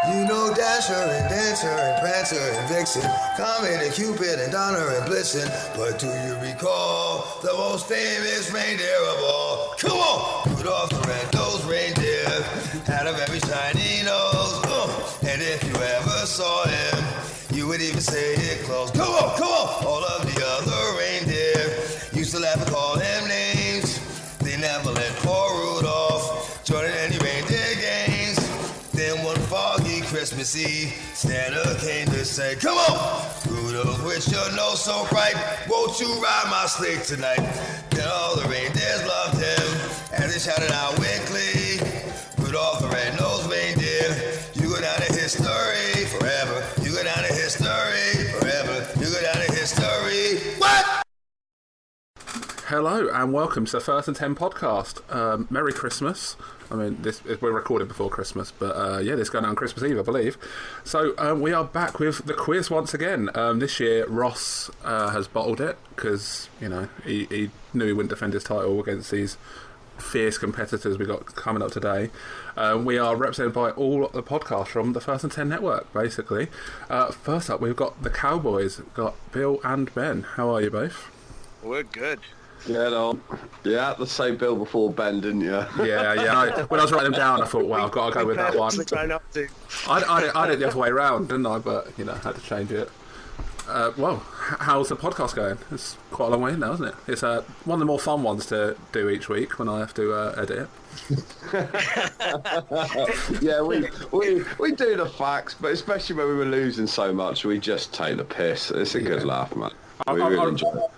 You know Dasher and Dancer and Prancer and Vixen, Comet and Cupid and Donner and Blitzen. But do you recall the most famous reindeer of all? Come on! Rudolph the red-nosed reindeer had a very shiny nose. And if you ever saw him, you would even say it close. Come on! All of the other reindeer used to laugh and call him names. They never let poor Rudolph join in any reindeer games. Then one foggy Christmas Eve, Santa came to say, come on, Rudolph, with your nose so bright, won't you ride my sleigh tonight? Then all the reindeers loved him, as they shouted out with glee, Rudolph the red-nosed reindeer, you go down in history forever. You go down in history forever. You go down in history. What? Hello and welcome to the First and 10 podcast. Merry Christmas. I mean, we're recording before Christmas, but this is going out on Christmas Eve, I believe. So we are back with the quiz once again. This year, Ross has bottled it because, you know, he knew he wouldn't defend his title against these fierce competitors we got coming up today. We are represented by all the podcasts from the First and 10 network, basically. First up, we've got the Cowboys. We've got Bill and Ben. How are you both? We're good. Yeah, no. You had to say Bill before Ben, didn't you? Yeah. When I was writing them down, I thought, well, I've got to go with that one. Try not to. I did it the other way around, didn't I? But, you know, I had to change it. Well, how's the podcast going? It's quite a long way in now, isn't it? It's one of the more fun ones to do each week when I have to edit it. Yeah, we do the facts, but especially when we were losing so much, we just take the piss. It's a good laugh, man. We really enjoy it.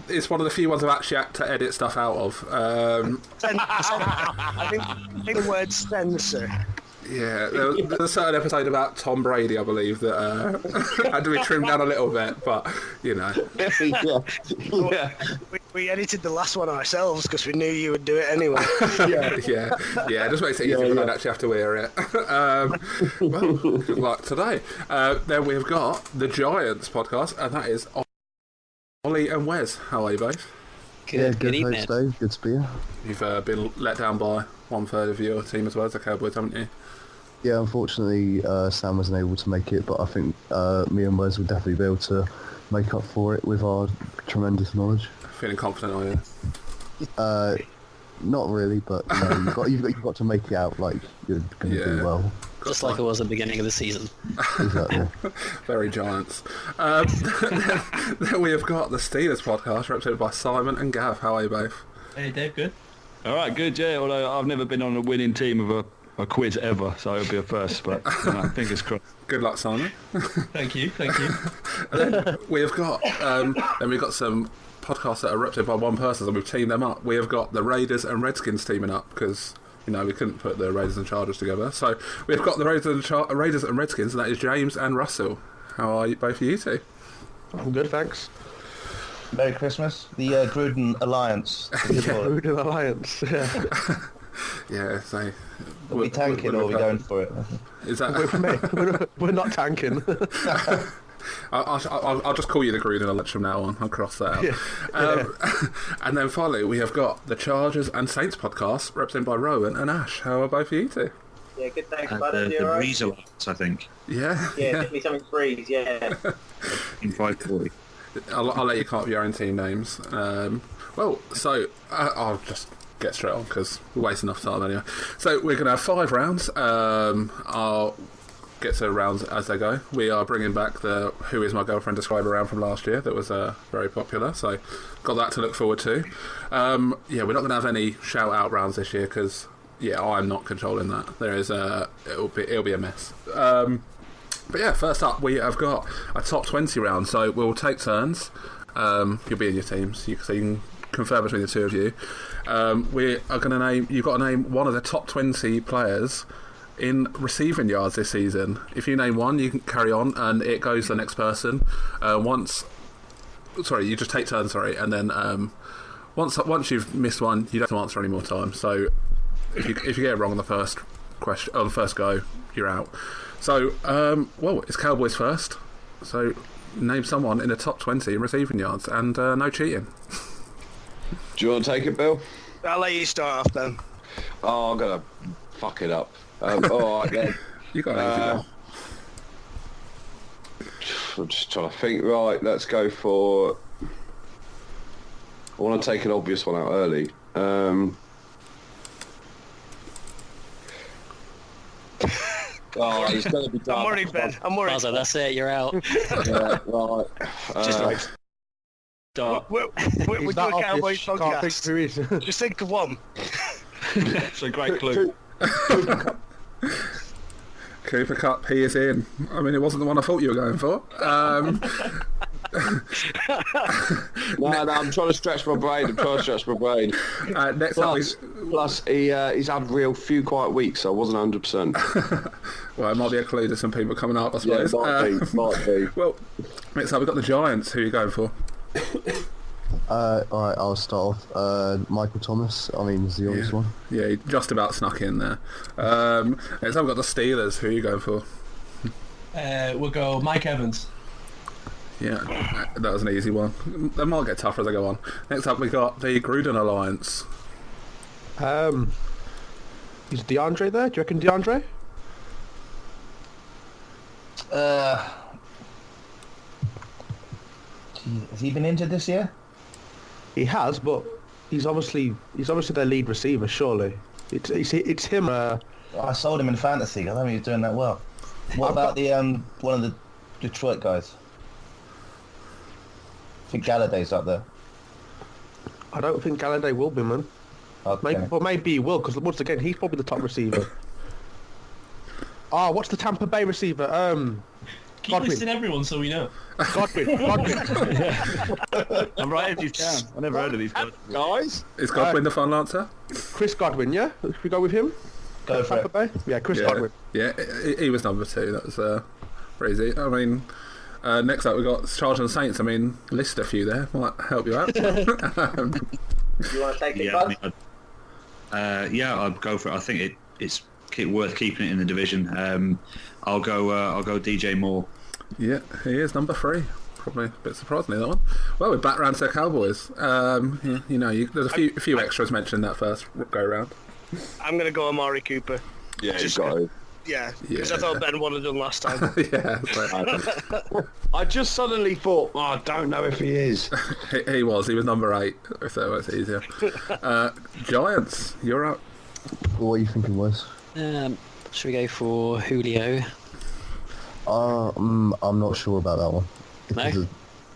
It's one of the few ones I've actually had to edit stuff out of. I think the word censor. Yeah, there's a certain episode about Tom Brady, I believe, that had to be trimmed down a little bit, but, you know. Yeah. We edited the last one ourselves because we knew you would do it anyway. Yeah, it just makes it easier when I don't actually have to hear it. Well, good luck today. Then we've got the Giants podcast, and that is Ollie and Wes. How are you both? Good evening. Thanks, Dave. Good to be here. You've been let down by 1/3 of your team as well as the Cowboys, haven't you? Yeah, unfortunately, Sam wasn't able to make it, but I think me and Wes will definitely be able to make up for it with our tremendous knowledge. Feeling confident, are you? Not really, but you've got to make it out like you're going to do well. Just like it was at the beginning of the season. Exactly. Very Giants. Then we have got the Steelers podcast, represented by Simon and Gav. How are you both? Hey, Dave, good? All right, good, yeah. Although I've never been on a winning team of a quiz ever, so it'll be a first, but fingers crossed. Good luck, Simon. Thank you. And then we've got some podcasts that are represented by one person, so we've teamed them up. We have got the Raiders and Redskins teaming up because, you know, we couldn't put the Raiders and Chargers together. So we've got the Raiders and Redskins, and that is James and Russell. How are you, both of you two? I'm good, thanks. Merry Christmas. The Gruden Alliance. Gruden Alliance, yeah. Yeah, so... Are we tanking or are we going for it? Is that... We're not tanking. I'll just call you the Gruden Alliance from now on. I'll cross that out. Yeah. And then finally, we have got the Chargers and Saints podcast, represented by Rowan and Ash. How are both of you two? Yeah, good, thanks, And bud. the Brees Alliance, I think. Yeah. Give me something Brees, yeah. In 540. I'll let you come up with your own team names. I'll just get straight on because we waste enough time anyway. So we're going to have 5 rounds. I'll get to rounds as they go. We are bringing back the Who Is My Girlfriend Describer round from last year that was very popular, so got that to look forward to. We're not going to have any shout out rounds this year because I'm not controlling that. There is it'll be a mess. But yeah, first up we have got a top 20 round, so we'll take turns. You'll be in your teams, so you can confer between the two of you. We are going to name. You've got to name one of the top 20 players in receiving yards this season. If you name one, you can carry on, and it goes to the next person. You just take turns. And then once you've missed one, you don't have to answer any more time. So if you get it wrong on the first question, on the first go, you're out. So it's Cowboys first. So name someone in the top 20 in receiving yards, and no cheating. Do you want to take it, Bill? I'll let you start off then. Oh, I'm going to fuck it up. All right, then. You got an easy one. I'm just trying to think. Right, let's go for... I want to take an obvious one out early. He's going to be done. I'm worried, Ben. I'm worried. Buzzer, that's it, you're out. Yeah, right. Just like... We're doing a Cowboys Can't think podcast. who is. Just think of one. It's a great clue. Cooper Cup, he is in. I mean, it wasn't the one I thought you were going for. No, I'm trying to stretch my brain. Next up, Plus, he's had real few quiet weeks, so I wasn't 100%. well, it might be a clue to some people coming up, I suppose. Might be. Well, next up, we've got the Giants. Who are you going for? Alright, I'll start off. Michael Thomas, I mean, is the obvious one. Yeah, he just about snuck in there. Next up, we've got the Steelers. Who are you going for? We'll go Mike Evans. Yeah, that was an easy one. They might get tougher as I go on. Next up, we got the Gruden Alliance. Is DeAndre there? Do you reckon DeAndre? Has he been injured this year? He has, but he's obviously their lead receiver. Surely, it's him. I sold him in fantasy. I don't think he's doing that well. What about the one of the Detroit guys? I think Galladay's up there. I don't think Galladay will be, man. Okay. Maybe he will, because once again, he's probably the top receiver. What's the Tampa Bay receiver? Keep Godwin. listing everyone so we know. Godwin. I'm writing these down. I never heard of these guys. Is Godwin the final answer? Chris Godwin, yeah? Should we go with him? Go for Tampa Bay? Yeah, Chris Godwin. Yeah, he was number 2. That was crazy. I mean, next up we've got Chargers and Saints. I mean, list a few there. Might help you out. Do you want to take it, Buzz? I'll go for it. I think it's worth keeping it in the division. I'll go DJ Moore. Yeah, he is number 3. Probably a bit surprisingly, that one. Well, we're back round to the Cowboys. There's a few extras mentioned that first go round. I'm going to go Amari Cooper. Yeah, you've got to. Yeah, because I thought Ben wanted done last time. Yeah. I just suddenly thought, I don't know if he is. He was number 8, so it's easier. Giants, you're up. What are you thinking, Wes? Should we go for Julio? I'm not sure about that one. No?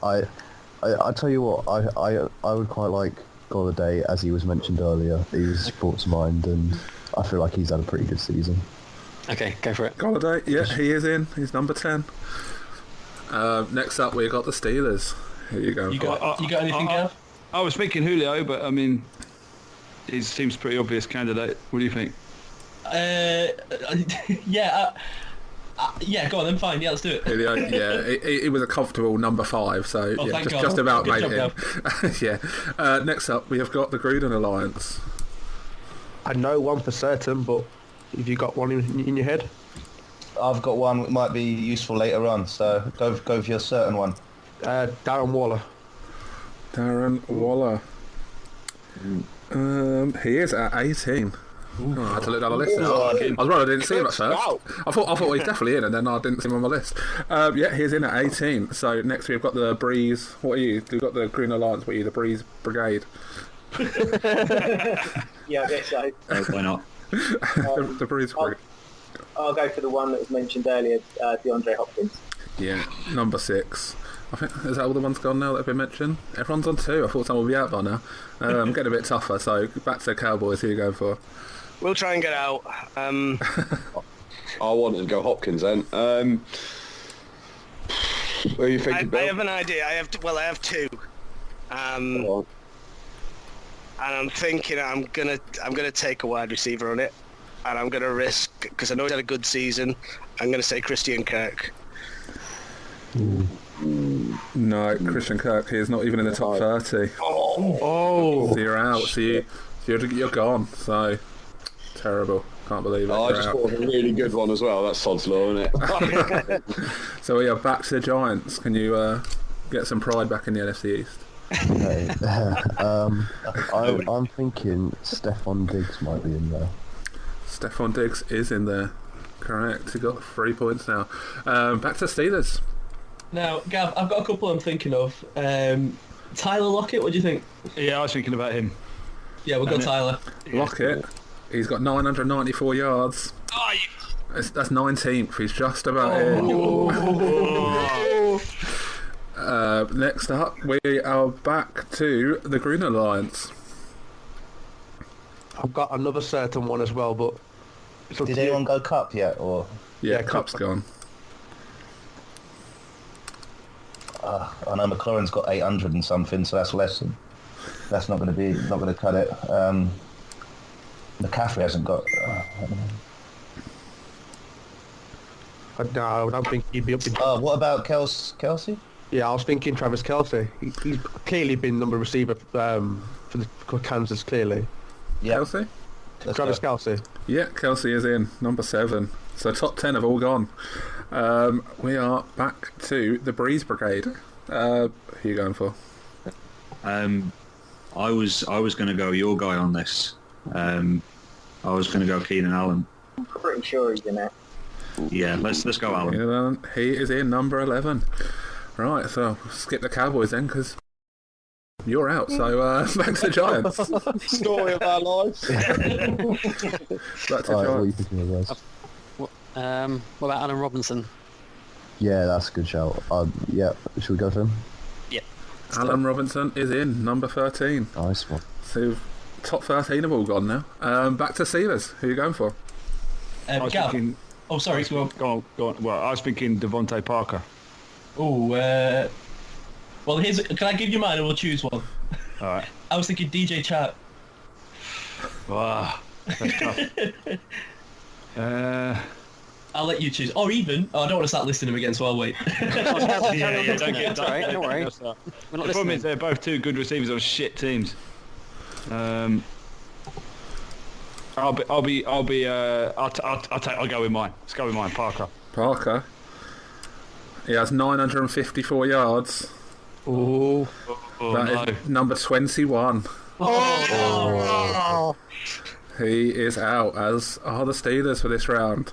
I tell you what, I would quite like Golladay, as he was mentioned earlier. He's sports mind, and I feel like he's had a pretty good season. Okay, go for it. Golladay, yeah, he is in. He's number 10. Next up, we've got the Steelers. Here you go. You got anything, Gav? I was thinking Julio, but I mean, he seems a pretty obvious candidate. What do you think? Yeah, go on then, fine, yeah, let's do it. It was a comfortable number 5, so just about made him. Yeah. Next up, we have got the Gruden Alliance. I know one for certain, but have you got one in your head? I've got one that might be useful later on, so go for your certain one. Darren Waller. Darren Waller. He is at 18. I had to look down the list. I was right, I didn't see him at first. I thought he was definitely in, and then I didn't see him on my list. He's in at 18. So next we've got the Brees. What are you? We've got the Green Alliance. What are you? The Brees Brigade. Yeah, I guess so. Why not? The Brees Brigade. I'll go for the one that was mentioned earlier, DeAndre Hopkins. Yeah, number 6. I think, is that all the ones gone now that have been mentioned? Everyone's on 2. I thought some would be out by now. Getting a bit tougher, so back to the Cowboys. Who are you going for? We'll try and get out. I wanted to go Hopkins then. What are you thinking, Bill? I have an idea. I have 2. And I'm thinking I'm gonna take a wide receiver on it, and I'm gonna risk, because I know he's had a good season. I'm gonna say Christian Kirk. No, Christian Kirk. He is not even in the top 30. Oh! So you're out. So you're gone. So terrible. Can't believe it. I just thought of a really good one as well. That's sod's law, isn't it? So we are back to the Giants. Can you get some pride back in the NFC East? Okay. I'm thinking Stephon Diggs might be in there. Stephon Diggs is in there. Correct. He got 3 points now. Back to Steelers. Now, Gav, I've got a couple I'm thinking of. Tyler Lockett, what do you think? Yeah, I was thinking about him. Yeah, we'll go Tyler. Lockett. He's got 994 yards. That's 19th. He's just about here. Next up, we are back to the Gruden Alliance. I've got another certain one as well, but... Did anyone go Cup yet, or...? Yeah, Cup's gone. I know McLaurin's got 800 and something, so that's less than... That's not going to cut it. McCaffrey hasn't got... No, I don't think he'd be up in... what about Kelsey? Yeah, I was thinking Travis Kelsey. He's clearly been number receiver for Kansas, clearly. Yeah. Kelsey? Travis Kelsey. Yeah, Kelsey is in, number 7. So top 10 have all gone. We are back to the Brees Brigade. Who are you going for? I was going to go your guy on this. I was going to go Keenan Allen. I'm pretty sure he's in it. Yeah, let's go Allen. He is in number 11. Right, so skip the Cowboys then, because you're out. So back to Giants. Story of our lives. Back to Alright, what are you Giants. thinking of, guys? What about Allen Robinson? Yeah, that's a good shout. Yeah, should we go for him? Yep. Allen Robinson is in, number 13. Nice one. So top 13 have all gone now. Back to Steelers. Who are you going for? I was Gav. thinking... Oh, sorry, go on. Go on. Well, I was thinking Devontae Parker. Oh, well, can I give you mine and we'll choose one? All right. I was thinking DJ Chark. Wow, that's tough. I'll let you choose. Or even... Oh, I don't want to start listing them again, so I'll wait. yeah, don't get All right, don't worry. The We're not problem is listening. they're both two good receivers on shit teams. I'll go with mine. Let's go with mine, Parker. Parker. He has 954 yards. Oh, That is number 21. He is out, as are the Steelers for this round.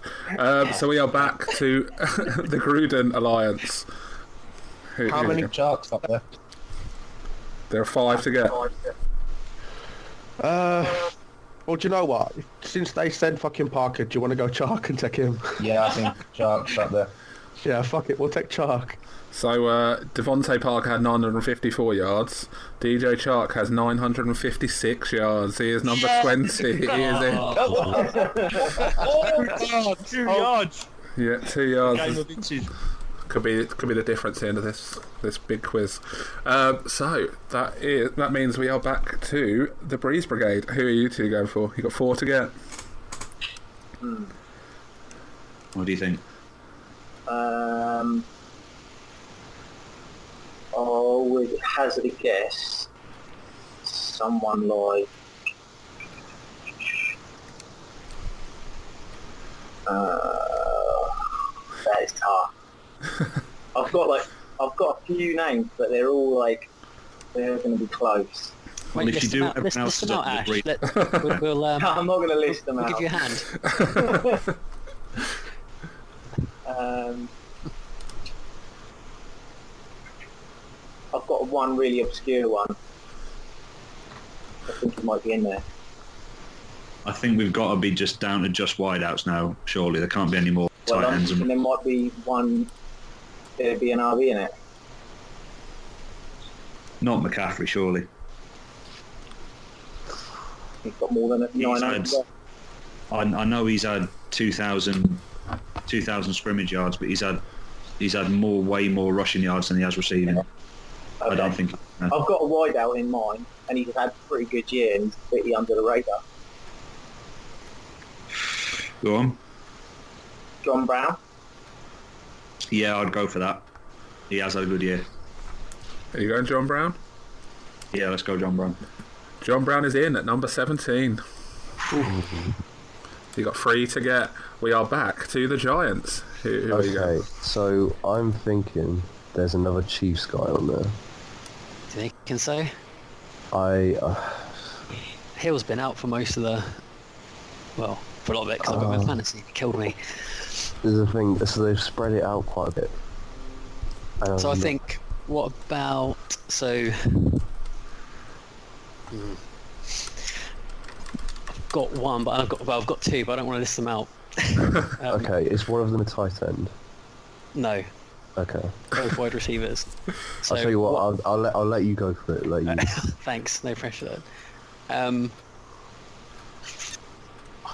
So we are back to the Gruden Alliance. How many Sharks up there? There are 5 to get. well, do you know what? Since they said fucking Parker, do you want to go Chark and take him? Yeah, I think Sharks up there. Yeah, fuck it, we'll take Chark. So Devontae Parker had 954 yards. DJ Chark has 956 yards. He is number 20. He is in. 2 yards. Yeah, 2 yards. Game of inches. Could be the difference in this big quiz. So that means we are back to the Brees Brigade. Who are you two going for? You got 4 to get. What do you think? I would hazard a guess. Someone like that is tough. I've got a few names, but they're all they're going to be close. Well, if you do everyone else list them out, Ash. We'll, I'm not going to list them we'll out. give you a hand. I've got one really obscure one. I think it might be in there. I think we've got to be just down to just wideouts now. Surely there can't be any more Well, tight I'm ends. thinking there might be one. There'd be an RV in it. Not McCaffrey, surely. He's got more than 900. I know he's had 2,000 scrimmage yards, but he's had way more rushing yards than he has receiving. Okay. I don't think. No. I've got a wideout in mind, and he's had a pretty good year, and he's completely under the radar. Go on. John Brown. Yeah, I'd go for that. He has had a good year. Are you going John Brown? Yeah, let's go John Brown. John Brown is in at number 17. You got 3 to get. We are back to the Giants. Who are you going? Okay, so I'm thinking there's another Chiefs guy on there. Do you think so? I Hill's been out for most of the for a lot of it because I've got him in fantasy. It killed me. There's a thing, so they've spread it out quite a bit. So I think, what about, I've got one, but I've got two, but I don't want to list them out. Okay, is one of them a tight end? No. Okay. Both wide receivers. So I'll tell you what, I'll let you go for it. Let you. Thanks, no pressure then. I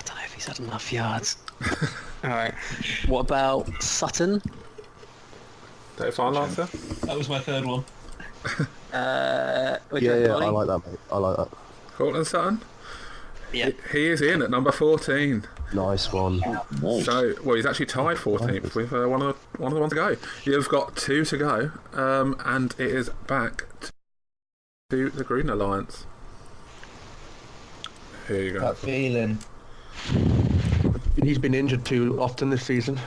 don't know if he's had enough yards. Alright. What about Sutton? That a final answer? That was my third one. Yeah, I like that, mate. I like that. Cortland Sutton? Yeah. He is in at number 14. Nice one. So, well, he's actually tied 14th with one of the ones to go. You've got 2 to go, and it is back to the Gruden Alliance. Here you go. That feeling. He's been injured too often this season.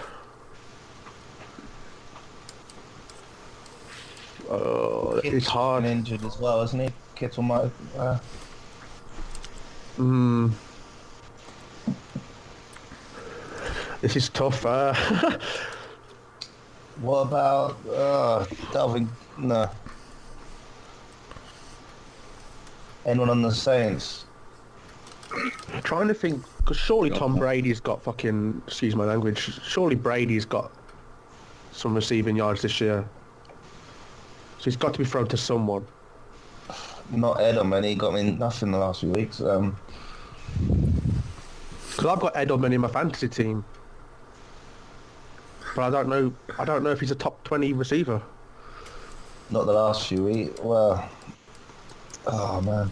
Oh, it's hard. Been injured as well, isn't he? Kittle might. This is tough. What about Dalvin? No. Anyone on the Saints? Trying to think, because surely Tom Brady's got fucking, excuse my language, surely Brady's got some receiving yards this year. So he's got to be thrown to someone. Not Edelman, he got me nothing the last few weeks. Because I've got Edelman in my fantasy team. But I don't know if he's a top 20 receiver. Not the last few weeks. Well, oh man.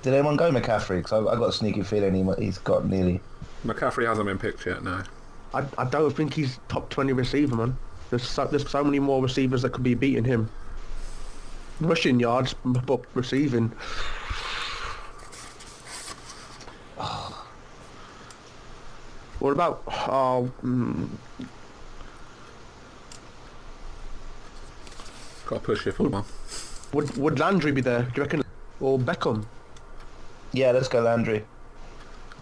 Did anyone go McCaffrey? Because I got a sneaky feeling he's got nearly. McCaffrey hasn't been picked yet, no. I don't think he's top 20 receiver, man. There's so many more receivers that could be beating him. Rushing yards, but receiving. What about? Got to push you for one. Would Landry be there? Do you reckon? Or Beckham? Yeah, let's go Landry.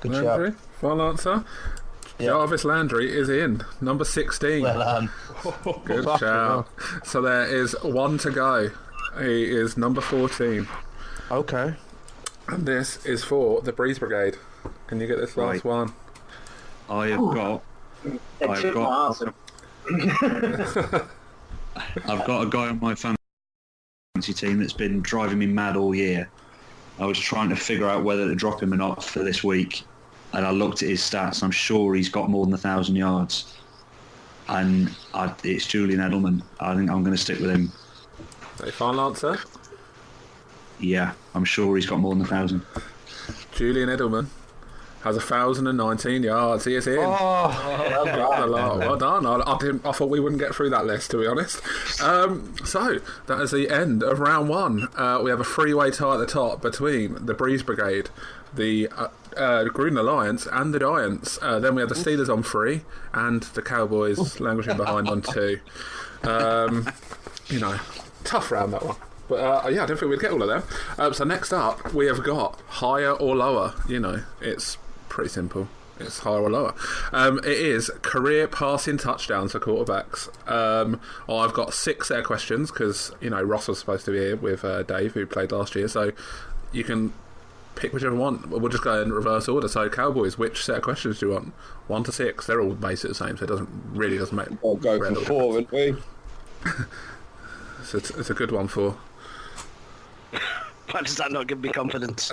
Good Landry, shout. final answer. Yeah. Jarvis Landry is in, number 16. Well, Good shout. So there is 1 to go. He is number 14. Okay. And this is for the Brees Brigade. Can you get this last one? I've got a guy on my fantasy team that's been driving me mad all year. I was trying to figure out whether to drop him or not for this week, and I looked at his stats, and I'm sure he's got more than 1,000 yards. And it's Julian Edelman. I think I'm going to stick with him. A final answer? Yeah, I'm sure he's got more than 1,000. Julian Edelman has 1,019 yards. He is in. Well done. I thought we wouldn't get through that list, to be honest. So that is the end of round 1. We have a 3-way tie at the top between the Brees Brigade, the Gruden Alliance, and the Giants. Then we have the Steelers on 3, and the Cowboys languishing behind on 2. Tough round, that one. But yeah, I don't think we'd get all of them. So next up, we have got higher or lower. It's pretty simple. It's higher or lower. It is career passing touchdowns for quarterbacks. I've got 6 set of questions because Ross was supposed to be here with Dave, who played last year. So you can pick whichever one. We'll just go in reverse order. So Cowboys, which set of questions do you want? 1 to 6. They're all basically the same, so it doesn't make. I'll go for 4, wouldn't we? It's a good one for. Why does that not give me confidence?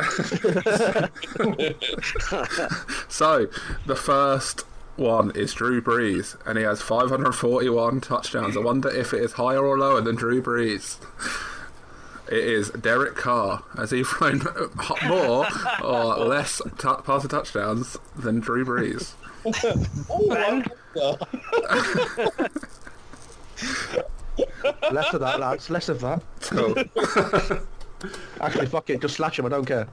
So, the first one is Drew Brees, and he has 541 touchdowns. I wonder if it is higher or lower than Drew Brees. It is Derek Carr. Has he thrown more or less passing touchdowns than Drew Brees? Less of that, lads. Less of that. Cool. Actually, fuck it. Just slash him. I don't care.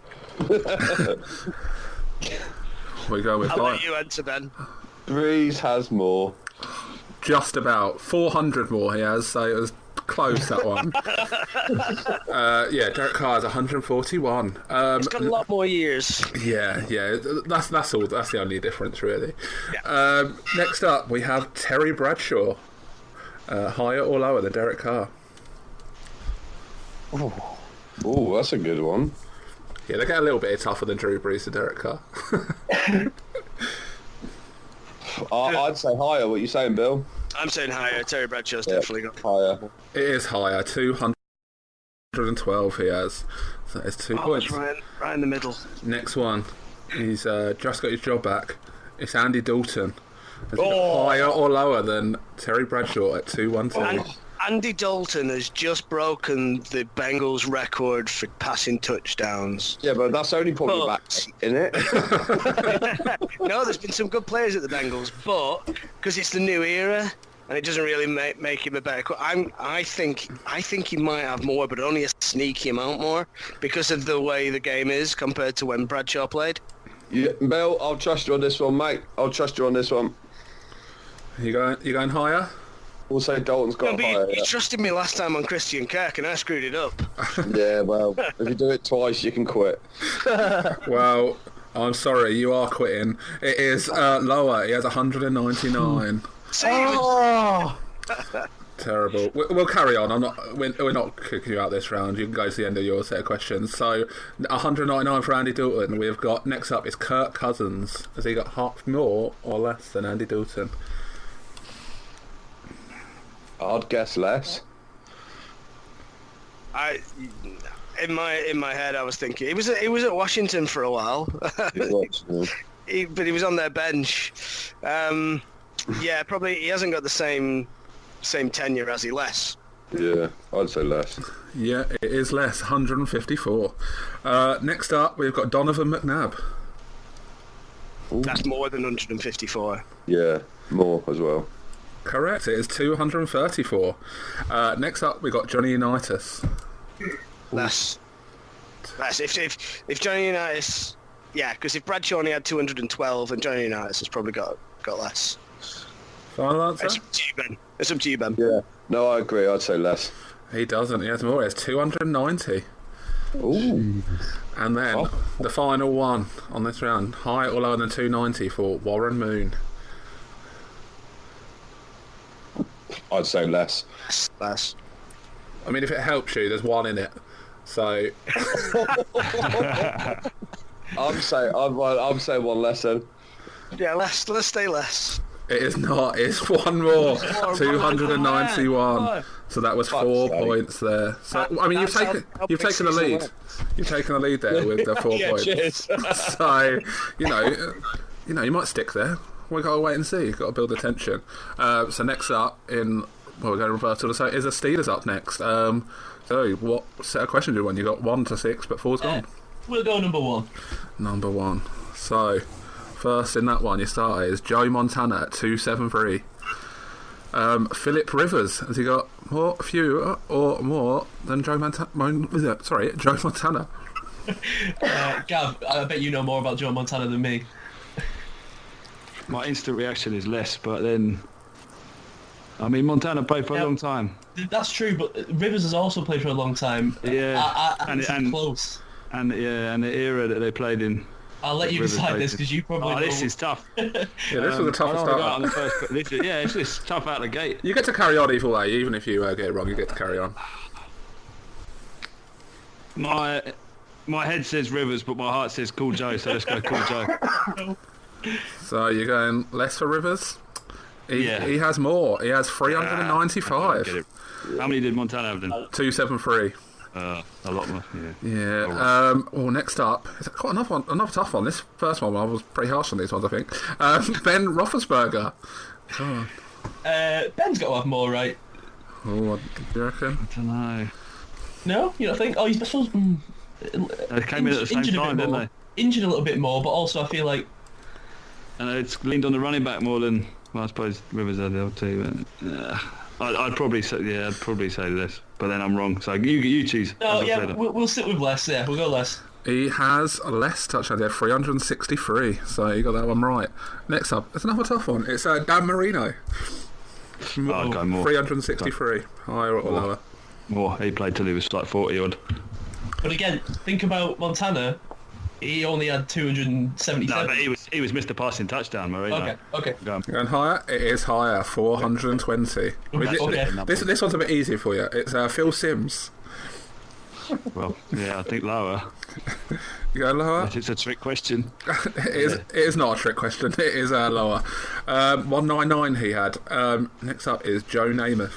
We go with. I'll let you answer then. Breeze has more. Just about 400 more he has. So it was close, that one. Yeah, Derek Carr is 141. He's got a lot more years. Yeah, that's all. That's the only difference, really. Yeah. Next up, we have Terry Bradshaw. Higher or lower than Derek Carr? Oh, that's a good one. Yeah, they get a little bit tougher than Drew Brees and Derek Carr. I'd say higher. What are you saying, Bill? I'm saying higher. Terry Bradshaw's definitely got higher. It is higher. 212 he has. So it's 2 points. Right in the middle. Next one. He's just got his job back. It's Andy Dalton. Is he higher or lower than Terry Bradshaw at 212? Andy Dalton has just broken the Bengals record for passing touchdowns. Yeah, but that's only probably back, isn't it? No, there's been some good players at the Bengals, but because it's the new era and it doesn't really make him a better. I think he might have more, but only a sneaky amount more because of the way the game is compared to when Bradshaw played. Yeah, Bill, I'll trust you on this one, mate. I'll trust you on this one. You going higher? We'll say Dalton's got higher. You trusted me last time on Christian Kirk and I screwed it up. Yeah, well, if you do it twice, you can quit. Well, I'm sorry, you are quitting. It is lower. He has 199. Oh! Terrible. We'll carry on. We're not kicking you out this round. You can go to the end of your set of questions. So, 199 for Andy Dalton. We've got next up is Kirk Cousins. Has he got half more or less than Andy Dalton? I'd guess less. In my head, I was thinking he was at Washington for a while. But he was on their bench. Yeah, probably he hasn't got the same tenure as he less. Yeah, I'd say less. Yeah, it is less. 154. Next up, we've got Donovan McNabb. Ooh. That's more than 154. Yeah, more as well. Correct, it is 234. Next up, we got Johnny Unitas. Less. If Johnny Unitas, yeah, because if Bradshaw only had 212, and Johnny Unitas has probably got less. Final answer? It's up to you, Ben. Yeah, no, I agree. I'd say less. He doesn't. He has more. He has 290. Ooh. And then the final one on this round, higher or lower than 290 for Warren Moon. I'd say less. Less. I mean, if it helps you, there's one in it. So I'm saying one less then. Yeah, less. Let's stay less. it is not. It's one more. 291. So that was 4 points there. So I mean, you've taken the lead. You've taken the lead there with the 4 points. Cheers. So you know, you might stick there. We've got to wait and see. You've got to build the tension. So next up we're going to reverse to the is the Steelers up next. So what set of questions do you want? You got 1 to 6, but 4's gone. We'll go number 1. Number 1. So first in that one, you start is Joe Montana at 273. Philip Rivers, has he got fewer or more than Joe Montana? Joe Montana. Gav, I bet you know more about Joe Montana than me. My instant reaction is less, but then, I mean, Montana played for a long time. That's true, but Rivers has also played for a long time. Yeah, and close. And the era that they played in. I'll let you decide this because you probably. Oh, this is tough. Yeah, this was a tough start. This is tough out of the gate. You get to carry on either way, even if you get it wrong. You get to carry on. My head says Rivers, but my heart says Cool Joe. So let's go Cool Joe. So you're going less for Rivers? He has more. He has 395. How many did Montana have then? 273. A lot more. Yeah. Well, next up, it's quite another tough one. This first one, I was pretty harsh on these ones, I think. Ben Roethlisberger. Come on. Ben's got to have more, right? Oh, what do you reckon? I don't know. No, you don't think? Oh, he's they came in at the same time, didn't they? Injured a little bit more, but also I feel like. And it's leaned on the running back more than. Well, I suppose Rivers had the other two. But, I'd probably say this, but then I'm wrong. So you choose. No, yeah, we'll sit with less. Yeah, we'll go less. He has less touchdowns. He had 363, so you got that one right. Next up, it's another tough one. It's Dan Marino. I'd go more. 363. Higher or lower? More. He played till he was like 40 odd. But again, think about Montana. He only had 277. No, but he was Mr. Passing Touchdown, Murray. Okay. Going higher? It is higher. 420. I mean, this one's a bit easier for you. It's Phil Simms. Well, yeah, I think lower. You go lower? It's a trick question. It is not a trick question. It is lower. 199 he had. Next up is Joe Namath.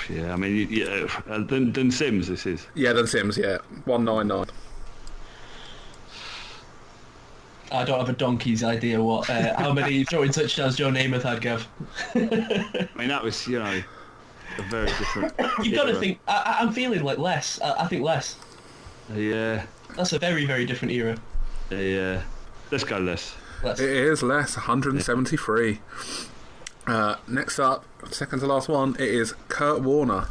Yeah, I mean, then Sims this is. Yeah, then Sims, yeah. 199. I don't have a donkey's idea what how many throwing touchdowns Joe Namath had, Gav. I mean, that was, a very different... You've got to think... I'm feeling like less. I think less. Yeah. That's a very, very different era. Yeah. Let's go less. It is less, 173. Next up, second to last one, it is Kurt Warner.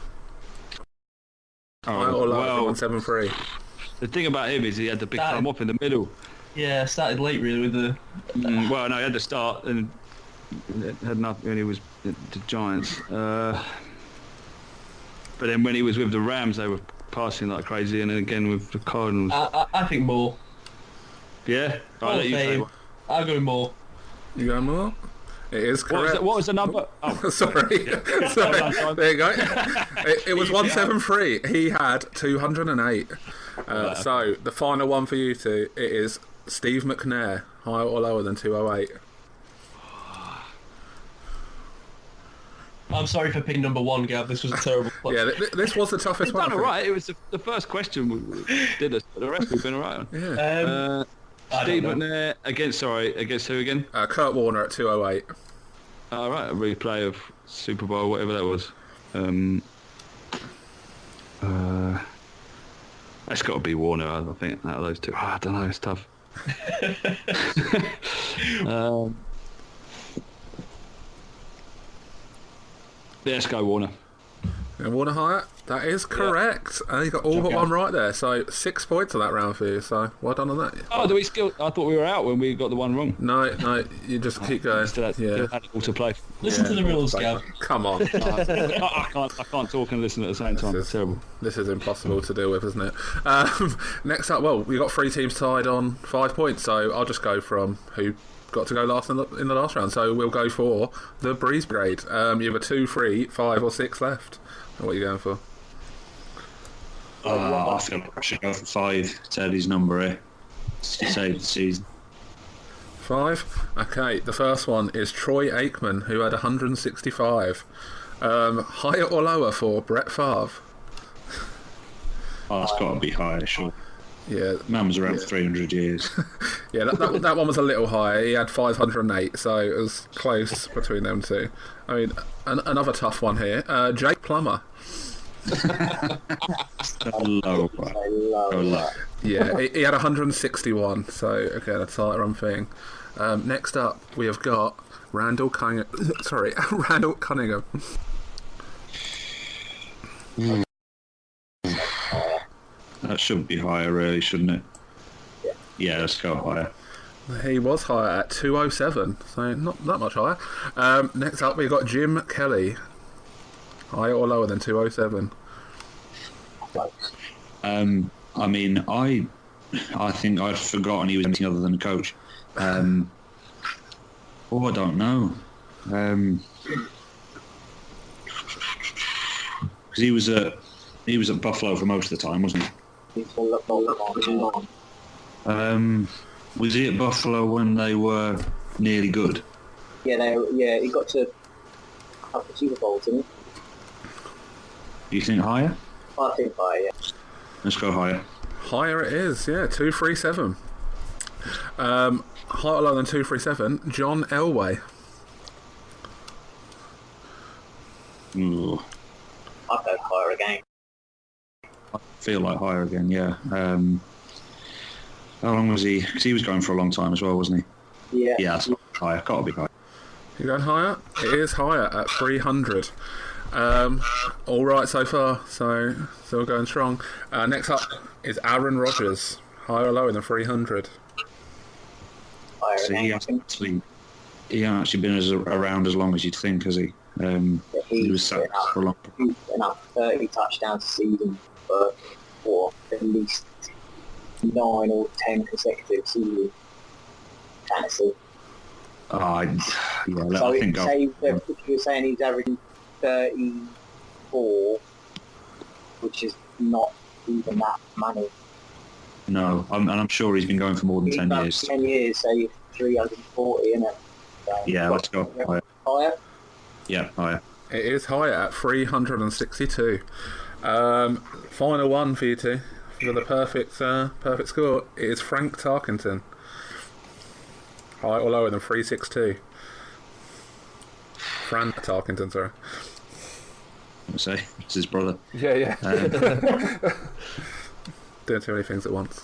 Oh, or lower, well, 173. The thing about him is he had the big time up in the middle. Yeah, started late really with the... well, no, he had to start and had nothing when he was the Giants. But then when he was with the Rams, they were passing like crazy, and then again with the Cardinals. I think more. Yeah? Hall of Fame. I'll go more. You go more? It is correct. What was the number? Oh, sorry. Sorry. There you go. It was 173. He had 208. So the final one for you two, it is Steve McNair, higher or lower than 208. I'm sorry for picking number one, Gav. This was a terrible question. Yeah, this was the toughest one. All right. It was the first question we did us, but the rest we've been all right on. Yeah. Steve McNair against who again? Kurt Warner at 208. All right, a replay of Super Bowl, whatever that was. That's got to be Warner, I think, out of those two. I don't know, it's tough. Let's go Warner. And Warner higher? That is correct. You got all but one right there. So 6 points on that round for you. So well done on that. Oh, do we still? I thought we were out when we got the one wrong. No, you just keep going. Still had it all to play. Listen to the rules, Gav. Come on. I can't talk and listen at the same time. It's terrible. This is impossible to deal with, isn't it? Next up, well, we got 3 teams tied on 5 points. So I'll just go from who got to go last in the last round. So we'll go for the Brees Brigade. You have a 2, 3, 5 or 6 left. What are you going for? I feel like I should go for 5. Teddy's number to save the season. 5? Okay, the first one is Troy Aikman, who had 165. Higher or lower for Brett Favre? Oh, it's got to be higher, sure. Yeah, man was around 300 years. Yeah, that one was a little higher. He had 508, so it was close between them two. I mean, another tough one here. Jake Plummer. Low. Yeah, he had 161, so again, a tighter run thing. Next up, we have got Randall Cunningham. Randall Cunningham. That should be higher, really, shouldn't it? Yeah, let's go higher. He was higher at 207, so not that much higher. Next up, we've got Jim Kelly. Higher or lower than 207? I mean, I think I'd forgotten he was anything other than a coach. I don't know. Because he was at Buffalo for most of the time, wasn't he? Was he at Buffalo when they were nearly good? Yeah, he got to a couple of Super Bowls, didn't he? Do you think higher? I think higher, yeah. Let's go higher. Higher it is, yeah, 237. Higher or lower than 237, John Elway. Ooh. I'd go higher again. I feel like higher again, yeah. How long was he? Because he was going for a long time as well, wasn't he? Yeah. Yeah, that's higher. Got to be higher. You going higher? It is higher at 300. All right so far, so we're going strong. Next up is Aaron Rodgers. Higher or lower than 300? Higher So again. he actually he hasn't actually been around as long as you'd think, has he? He was sacked for a long time. He's putting up 30 touchdowns a season for at least 9 or 10 consecutive seasons. Fantasy. So I think if you're saying he's averaging 34, which is not even that money. No, I'm sure he's been going for more than 10 years. 10 years, say 340, isn't it? So, yeah, let's go higher. Higher? Yeah, higher. It is higher at 362. Final one for you two. For the perfect score, it is Frank Tarkenton. Higher or lower than 362? Fran Tarkenton, sorry. I say, it's his brother. Yeah. Doing too many things at once.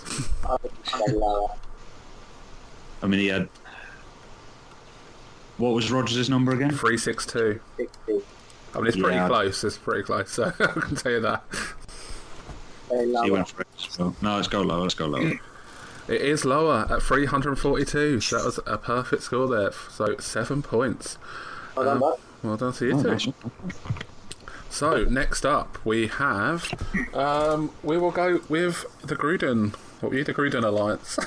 I mean, he had... What was Rodgers' number again? 362. 60. I mean, it's pretty close. It's pretty close, so I can tell you that. He went for it. So, no, let's go lower. It is lower at 342, so that was a perfect score there. So 7 points. Well done to you two. So next up we have, we will go with the Gruden. What were you, the Gruden Alliance?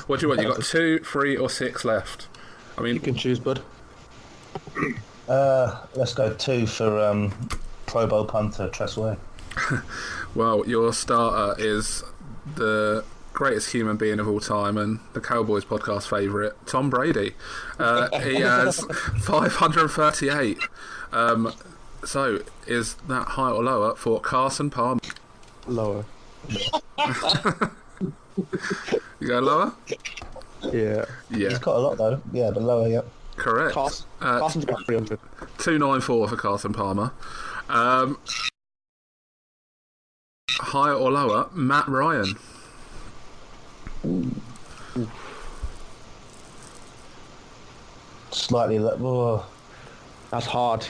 What do you want? You got 2, 3, or 6 left. I mean, you can choose, bud. Let's go 2 for Pro Bowl punter Tressway. Well, your starter is the greatest human being of all time and the Cowboys podcast favourite, Tom Brady. He has 538. So, is that higher or lower for Carson Palmer? Lower. You go lower? Yeah. He's got a lot though. Yeah, but lower, yeah. Correct. Carson's got 300. 294 for Carson Palmer. Higher or lower, Matt Ryan? Slightly lower. That's hard.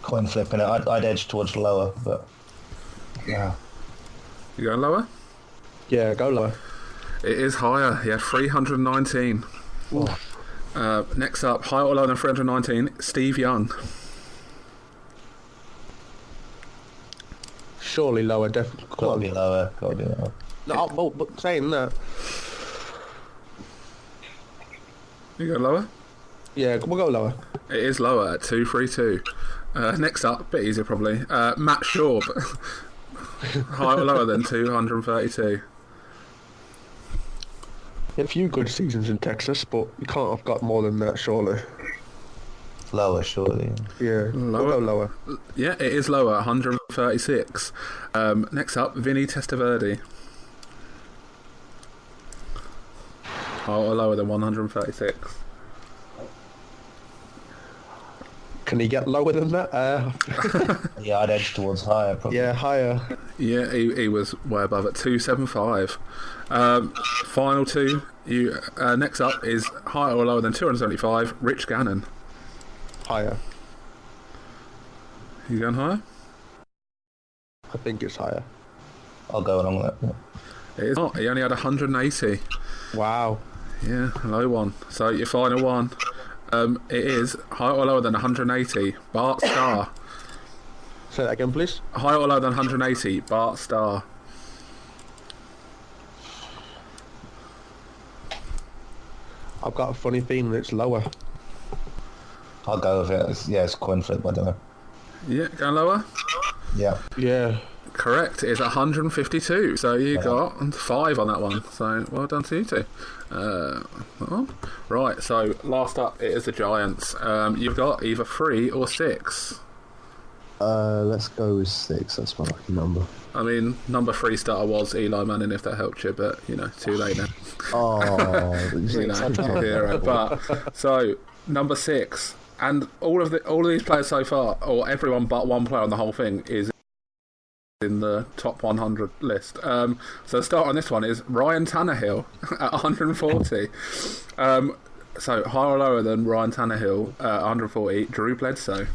Coin flipping it. I'd edge towards lower, but yeah. You going lower? Yeah, go lower. It is higher. He had 319. Next up, higher or lower than 319, Steve Young. Surely lower, definitely. Gotta be lower. No, but saying that. You go lower? Yeah, we'll go lower. It is lower at 232. Next up, a bit easier probably, Matt Schaub. Higher or lower than 232? He had a few good seasons in Texas, but you can't have got more than that, surely. Lower, surely. Yeah, lower. We'll go lower. Yeah, it is lower, 136. Next up, Vinny Testaverde. Higher or lower than 136? Can he get lower than that? Yeah, I'd edge towards higher, probably. Yeah, higher. Yeah, he was way above at 275. Final two. Next up is higher or lower than 275, Rich Gannon. Higher. You going higher? I think it's higher. I'll go along with that. It is not. He only had 180. Wow. Yeah, low one. So your final one. It is higher or lower than 180, Bart Starr. Say that again, please. Higher or lower than 180, Bart Starr. I've got a funny feeling it's lower. I'll go with it. It's coin flip, I don't know. Yeah, going lower? Yeah. Yeah. Correct. It's 152. So you got 5 on that one. So well done to you two. Right. So last up, it is the Giants. You've got either 3 or 6. Let's go with 6. That's my lucky number. I mean, number 3 starter was Eli Manning, if that helped you, but too late now. Oh, hero. But so number 6, and all of these players so far, or everyone but one player on the whole thing, is in the top 100 list. So the start on this one is Ryan Tannehill at 140. So higher or lower than Ryan Tannehill at 140, Drew Bledsoe.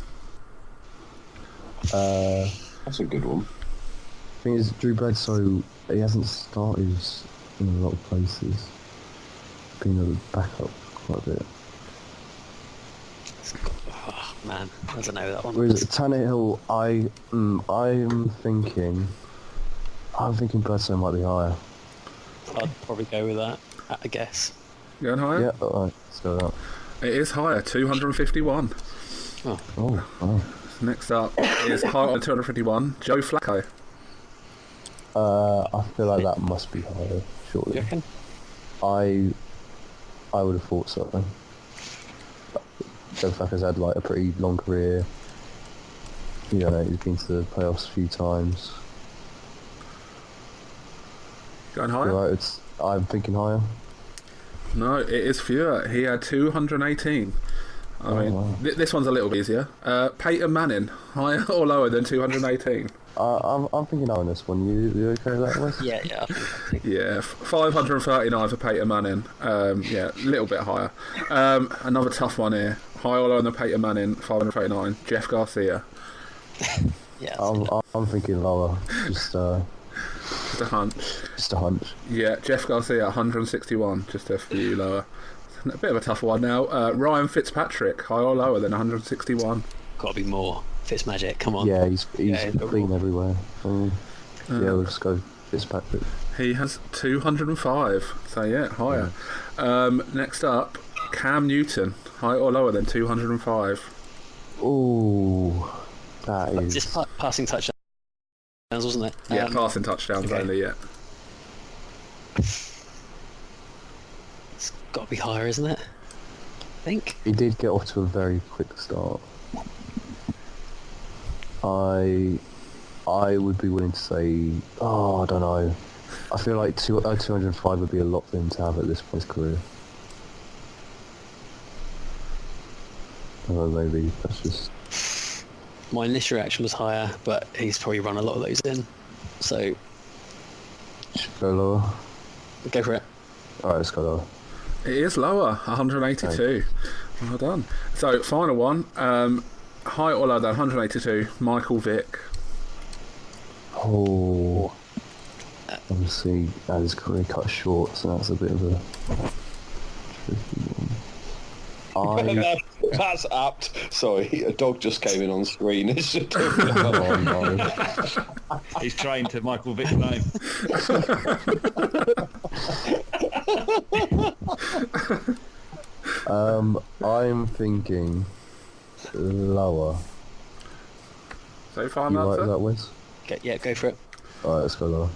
That's a good one. The thing is, Drew Bledsoe, he hasn't started in a lot of places. Been a backup Might be it. Oh, man, I don't know that one. Whereas Tannehill, I'm thinking Bledsoe might be higher. I'd probably go with that, I guess. Going higher? Yeah, alright, let's go with that. It is higher, 251. Oh. Next up is higher on 251, Joe Flacco. I feel like that must be higher, surely. You reckon? I would have thought so. Joe Flacco's had like a pretty long career. You know, he's been to the playoffs a few times. Going higher? Right, I'm thinking higher. No, it is fewer. He had 218. I mean, wow. This one's a little bit easier. Peyton Manning, higher or lower than 218? I'm thinking higher on this one. You okay with that, Wes? Yeah, I think. Yeah, 539 for Peyton Manning. Yeah, a little bit higher. Another tough one here. Higher or lower than Peyton Manning, 539. Jeff Garcia. Yeah. I'm thinking lower. Just a hunch. Just a hunch. Yeah, Jeff Garcia, 161. Just a few lower. A bit of a tougher one now. Ryan Fitzpatrick, higher or lower than 161? Got to be more. Fitzmagic, come on. Yeah, he's clean everywhere. Yeah, we'll just go Fitzpatrick. He has 205, so yeah, higher. Next up, Cam Newton, higher or lower than 205? Ooh, that is... Just passing touchdowns, wasn't it? Yeah, passing touchdowns only, yeah. It's got to be higher, isn't it? I think. He did get off to a very quick start. I would be willing to say, I don't know. I feel like 205 would be a lot for him to have at this point in his career. Maybe that's just... My initial reaction was higher, but he's probably run a lot of those in. So... Should go lower? Go for it. Alright, let's go lower. It is lower, 182. Okay. Well done. So, final one. Higher or lower than 182, Michael Vick. Oh, obviously that his career cut short, so that's a bit of a tricky one. That's apt. Sorry, a dog just came in on screen. He's trained to Michael Vick's name. I'm thinking lower. So far, you like that, Wes? Okay, yeah, go for it. Alright, let's go lower.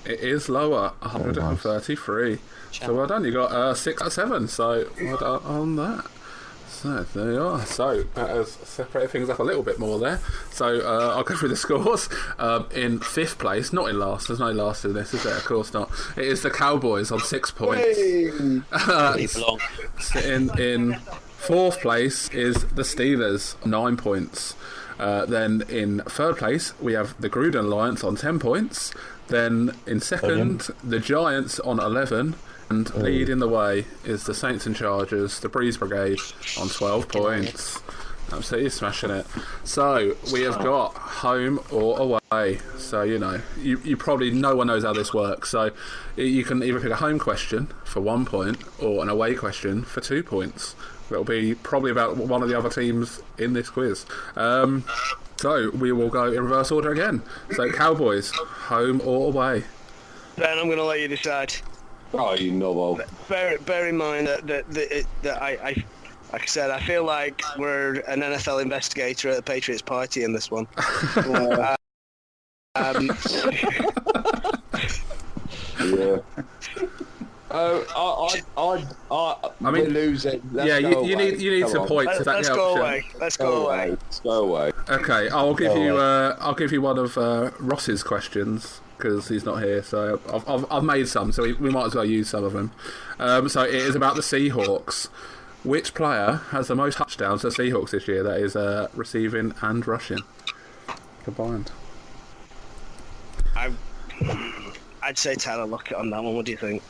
It is lower, 133. Nice. So well done, you got 6 out of 7, so well done on that. So there you are. So that has separated things up a little bit more there. So I'll go through the scores. In 5th place, not in last, there's no last in this, is there? Of course not. It is the Cowboys on 6 points. Belong. In 4th place is the Steelers, 9 points. Then in 3rd place we have the Gruden Alliance on 10 points. Then in 2nd, the Giants on 11. And leading the way is the Saints and Chargers, the Brees Brigade, on 12 points. Absolutely smashing it. So we have got home or away. So you know, you probably, no one knows how this works. So you can either pick a home question for 1 point or an away question for 2 points. It'll be probably about one of the other teams in this quiz. So we will go in reverse order again. So Cowboys, home or away? Ben, I'm going to let you decide. Oh, you know. Bear in mind that I like I said, I feel like we're an NFL investigator at the Patriots party in this one. Yeah. I mean, losing. You need some points. Let's go away. Let's go away. Let's go away. Okay, I'll give you one of Ross's questions because he's not here. So I've made some, so we might as well use some of them. So it is about the Seahawks. Which player has the most touchdowns for the Seahawks this year? That is receiving and rushing combined. I'd say Tyler Lockett on that one. What do you think?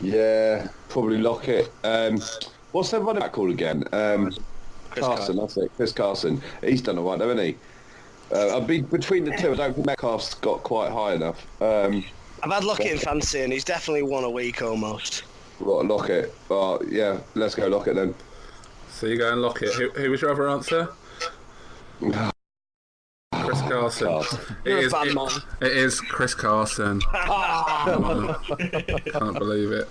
Yeah, probably Lockett. What's that running back called again? Carson, that's it. Chris Carson. He's done all right, hasn't he? I'd be between the two. I don't think Metcalf's got quite high enough. I've had Lockett in fantasy, and he's definitely won a week almost. Lock it. Yeah, let's go lock it then. So you go and lock it. Who was your other answer? Chris Carson. It is Chris Carson. Can't believe it.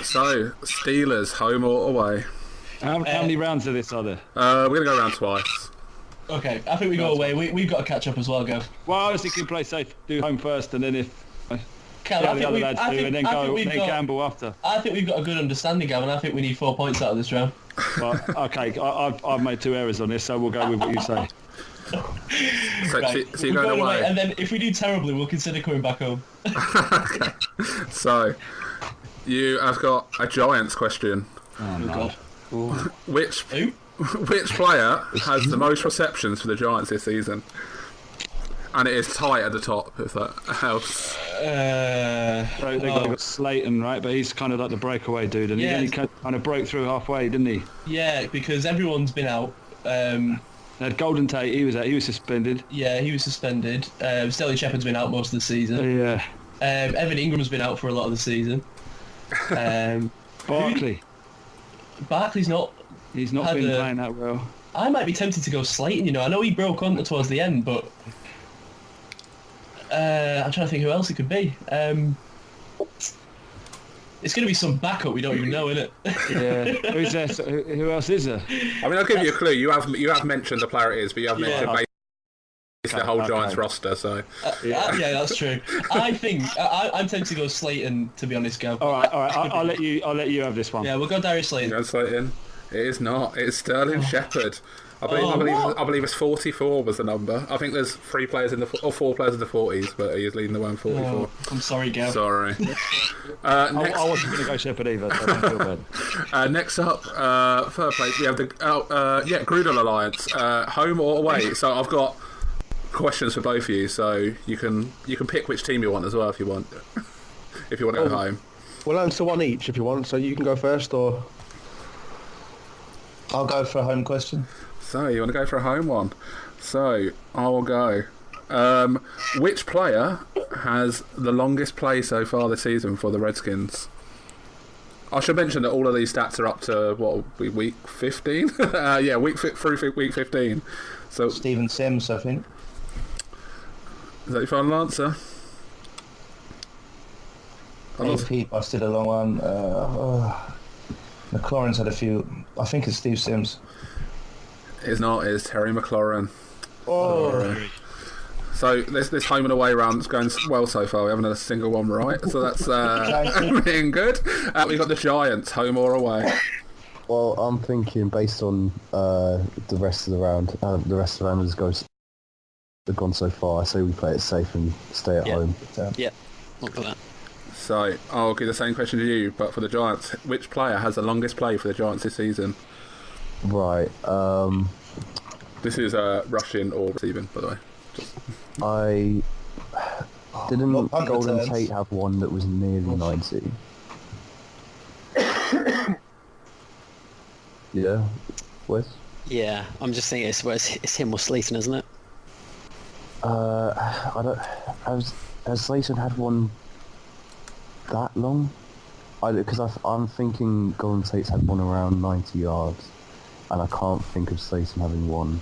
So, Steelers, home or away? How many rounds of this are there? We're going to go around twice. Okay, I think we go away. We've got to catch up as well, Gav. Well, I was thinking play safe, do home first, and then if Cal, the other lads do, and then gamble after. I think we've got a good understanding, Gavin. I think we need 4 points out of this round. But, okay, I've made 2 errors on this, so we'll go with what you say. So you're going away. And then if we do terribly, we'll consider coming back home. Okay. So, you have got a Giants question. Oh, God. Which player has the most receptions for the Giants this season? And it is tight at the top, if that helps. So they got Slayton, right? But he's kind of like the breakaway dude, and he only kind of broke through halfway, didn't he? Yeah, because everyone's been out. Had Golden Tate, he was suspended. Yeah, he was suspended. Sterling Shepard's been out most of the season. Yeah. Evan Ingram's been out for a lot of the season. Barkley's not. He's not been playing that well. I might be tempted to go Slayton. I know he broke on towards the end, but I'm trying to think who else it could be. It's going to be some backup we don't even know, isn't it? Yeah. Who's there? Who else is there? I mean, I'll give you a clue. You have mentioned the player it is, but you have mentioned basically the whole Giants roster. So yeah, that's true. I think I'm tempted to go Slayton, to be honest, Gav. All right. I'll let you have this one. Yeah, we'll go Darius Slayton. Go Slayton. It is not. It's Sterling Shepard. I believe it's 44 was the number. I think there's 4 players in the 40s, but he's leading the one 44. Oh, I'm sorry, Gav. Sorry. I wasn't going to go Shepard either, so I don't feel bad. Next up, third place, we have the Gruden Alliance, home or away. So I've got questions for both of you, so you can pick which team you want as well if you want. If you want to go home. We'll answer one each if you want, so you can go first, or I'll go for a home question. So, you want to go for a home one? So, I will go. Which player has the longest play so far this season for the Redskins? I should mention that all of these stats are up to, week 15? Through week 15. So Stephen Sims, I think. Is that your final answer? He busted a long one. McLaurin's had a few. I think it's Steve Sims. It's not. It's Terry McLaurin. Oh. So this home and away round's going well so far. We haven't had a single one right, so that's being good. We've got the Giants, home or away. Well, I'm thinking based on the rest of the round. The rest of the round has gone so far. I say we play it safe and stay at home. Yeah, look for that. So I'll give the same question to you, but for the Giants, which player has the longest play for the Giants this season? Right. This is rushing or receiving, by the way. I didn't Golden Tate have one that was nearly 90. Yeah, Wes? Yeah, I'm just thinking it's him or Slayton, isn't it? I don't. Has Slayton had one that long? Because I'm thinking Golden Tate's had one around 90 yards, and I can't think of Slayton having one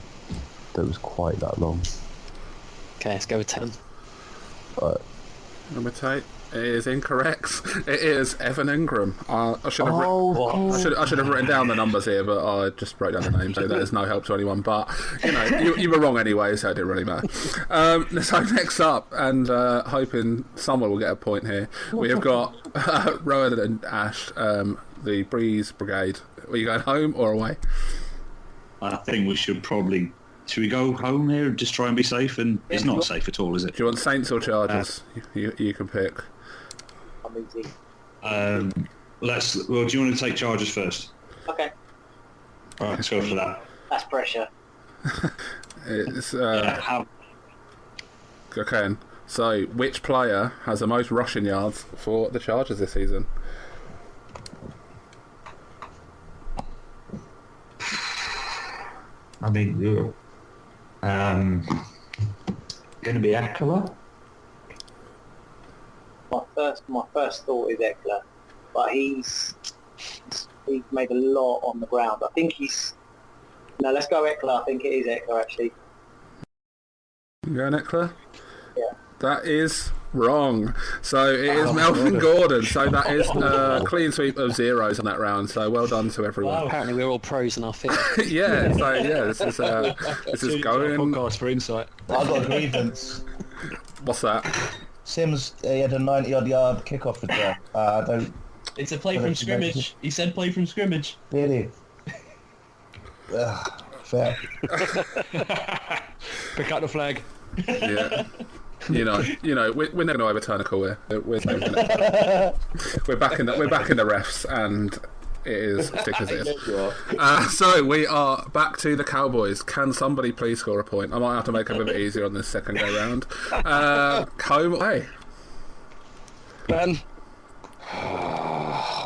that was quite that long. Okay, let's go with 10. Number Tate is incorrect. It is Evan Ingram. I should have written down the numbers here, but I just wrote down the names, so that is no help to anyone. But you were wrong anyway, so it didn't really matter. So next up, and hoping someone will get a point here, we have got Rowan and Ash, the Brees Brigade. Are you going home or away? I think we should probably. Should we go home here and just try and be safe? And it's not safe at all, is it? Do you want Saints or Chargers? You can pick. I'm easy. Do you want to take Chargers first? Okay. All right, let's go for that. That's pressure. It's okay. So, which player has the most rushing yards for the Chargers this season? I mean, going to be Eckler. My first thought is Eckler. but he's made a lot on the ground. I think he's... No, let's go Eckler. I think it is Eckler, actually. You going Eckler? Yeah. That is wrong. So it is Melvin Gordon. So that is a clean sweep of zeros on that round. So well done to everyone. Wow. Apparently we're all pros in our field. Yeah. So yeah, this is going. Podcast for insight. I've got a grievance. What's that? Sims, he had a 90-odd yard kickoff return. It's a play from scrimmage. He said play from scrimmage. Really? Fair. Pick up the flag. Yeah. You know, we're never going to overturn a call here. We're back in the refs, and it is stick as it is. So we are back to the Cowboys. Can somebody please score a point? I might have to make it a bit easier on this second go round. Home away. Ben.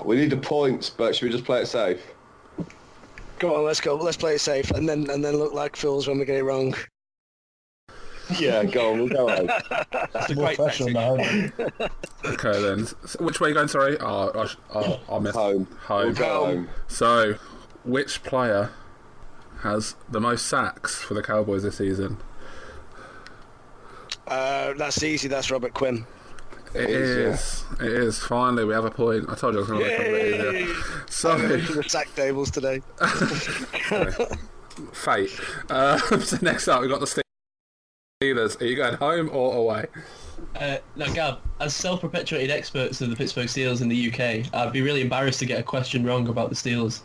We need the points, but should we just play it safe? Go on, let's go. Let's play it safe, and then look like fools when we get it wrong. Yeah, go on. We'll go home. That's a great tactic. Okay then. So which way are you going? Sorry, I'll miss Home. We'll go home. So, which player has the most sacks for the Cowboys this season? That's easy. That's Robert Quinn. It is. It is. Finally, we have a point. I told you I was going to make it a bit easier. So, I'm going to the sack tables today. Fate. So next up, we've got the Steelers. Are you going home or away? Now, Gab, as self-perpetuated experts of the Pittsburgh Steelers in the UK, I'd be really embarrassed to get a question wrong about the Steelers.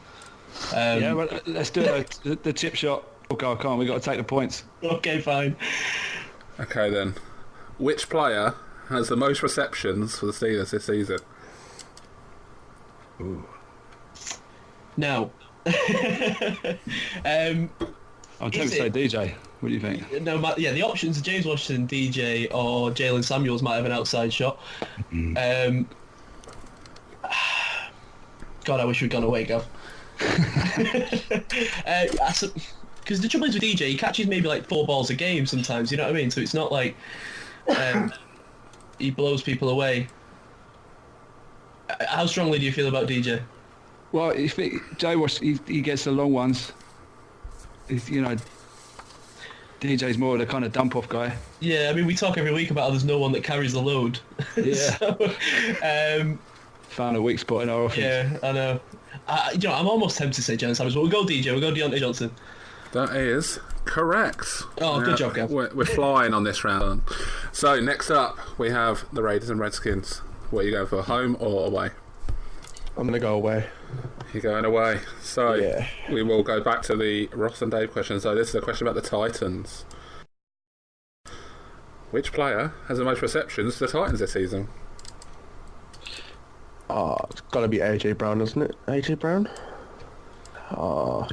Yeah, well, let's do it. The chip shot. Oh, God, can't. We've got to take the points. Okay, fine. Okay, then. Which player has the most receptions for the Steelers this season? Ooh. Now, I'm tempted to say DJ. What do you think? No, the options are James Washington, DJ, or Jalen Samuels might have an outside shot. God, I wish we'd gone away, Gav. Because the trouble is with DJ, he catches maybe like 4 balls a game sometimes, you know what I mean? So it's not like he blows people away. How strongly do you feel about DJ? Well, if Jay Wash, he gets the long ones. DJ's more of the kind of dump-off guy. Yeah, I mean, we talk every week about how there's no one that carries the load. Yeah. So, found a weak spot in our offense. Yeah, I know. I'm almost tempted to say Jalen Samuels, but we'll go DJ, we'll go Deontay Johnson. That is correct. Oh, good job, Gav. We're flying on this round. So, next up, we have the Raiders and Redskins. What are you going for, home or away? I'm going to go away. You're going away. So, yeah. We will go back to the Ross and Dave question. So, this is a question about the Titans. Which player has the most receptions to the Titans this season? Oh, it's got to be AJ Brown, isn't it? AJ Brown? Oh.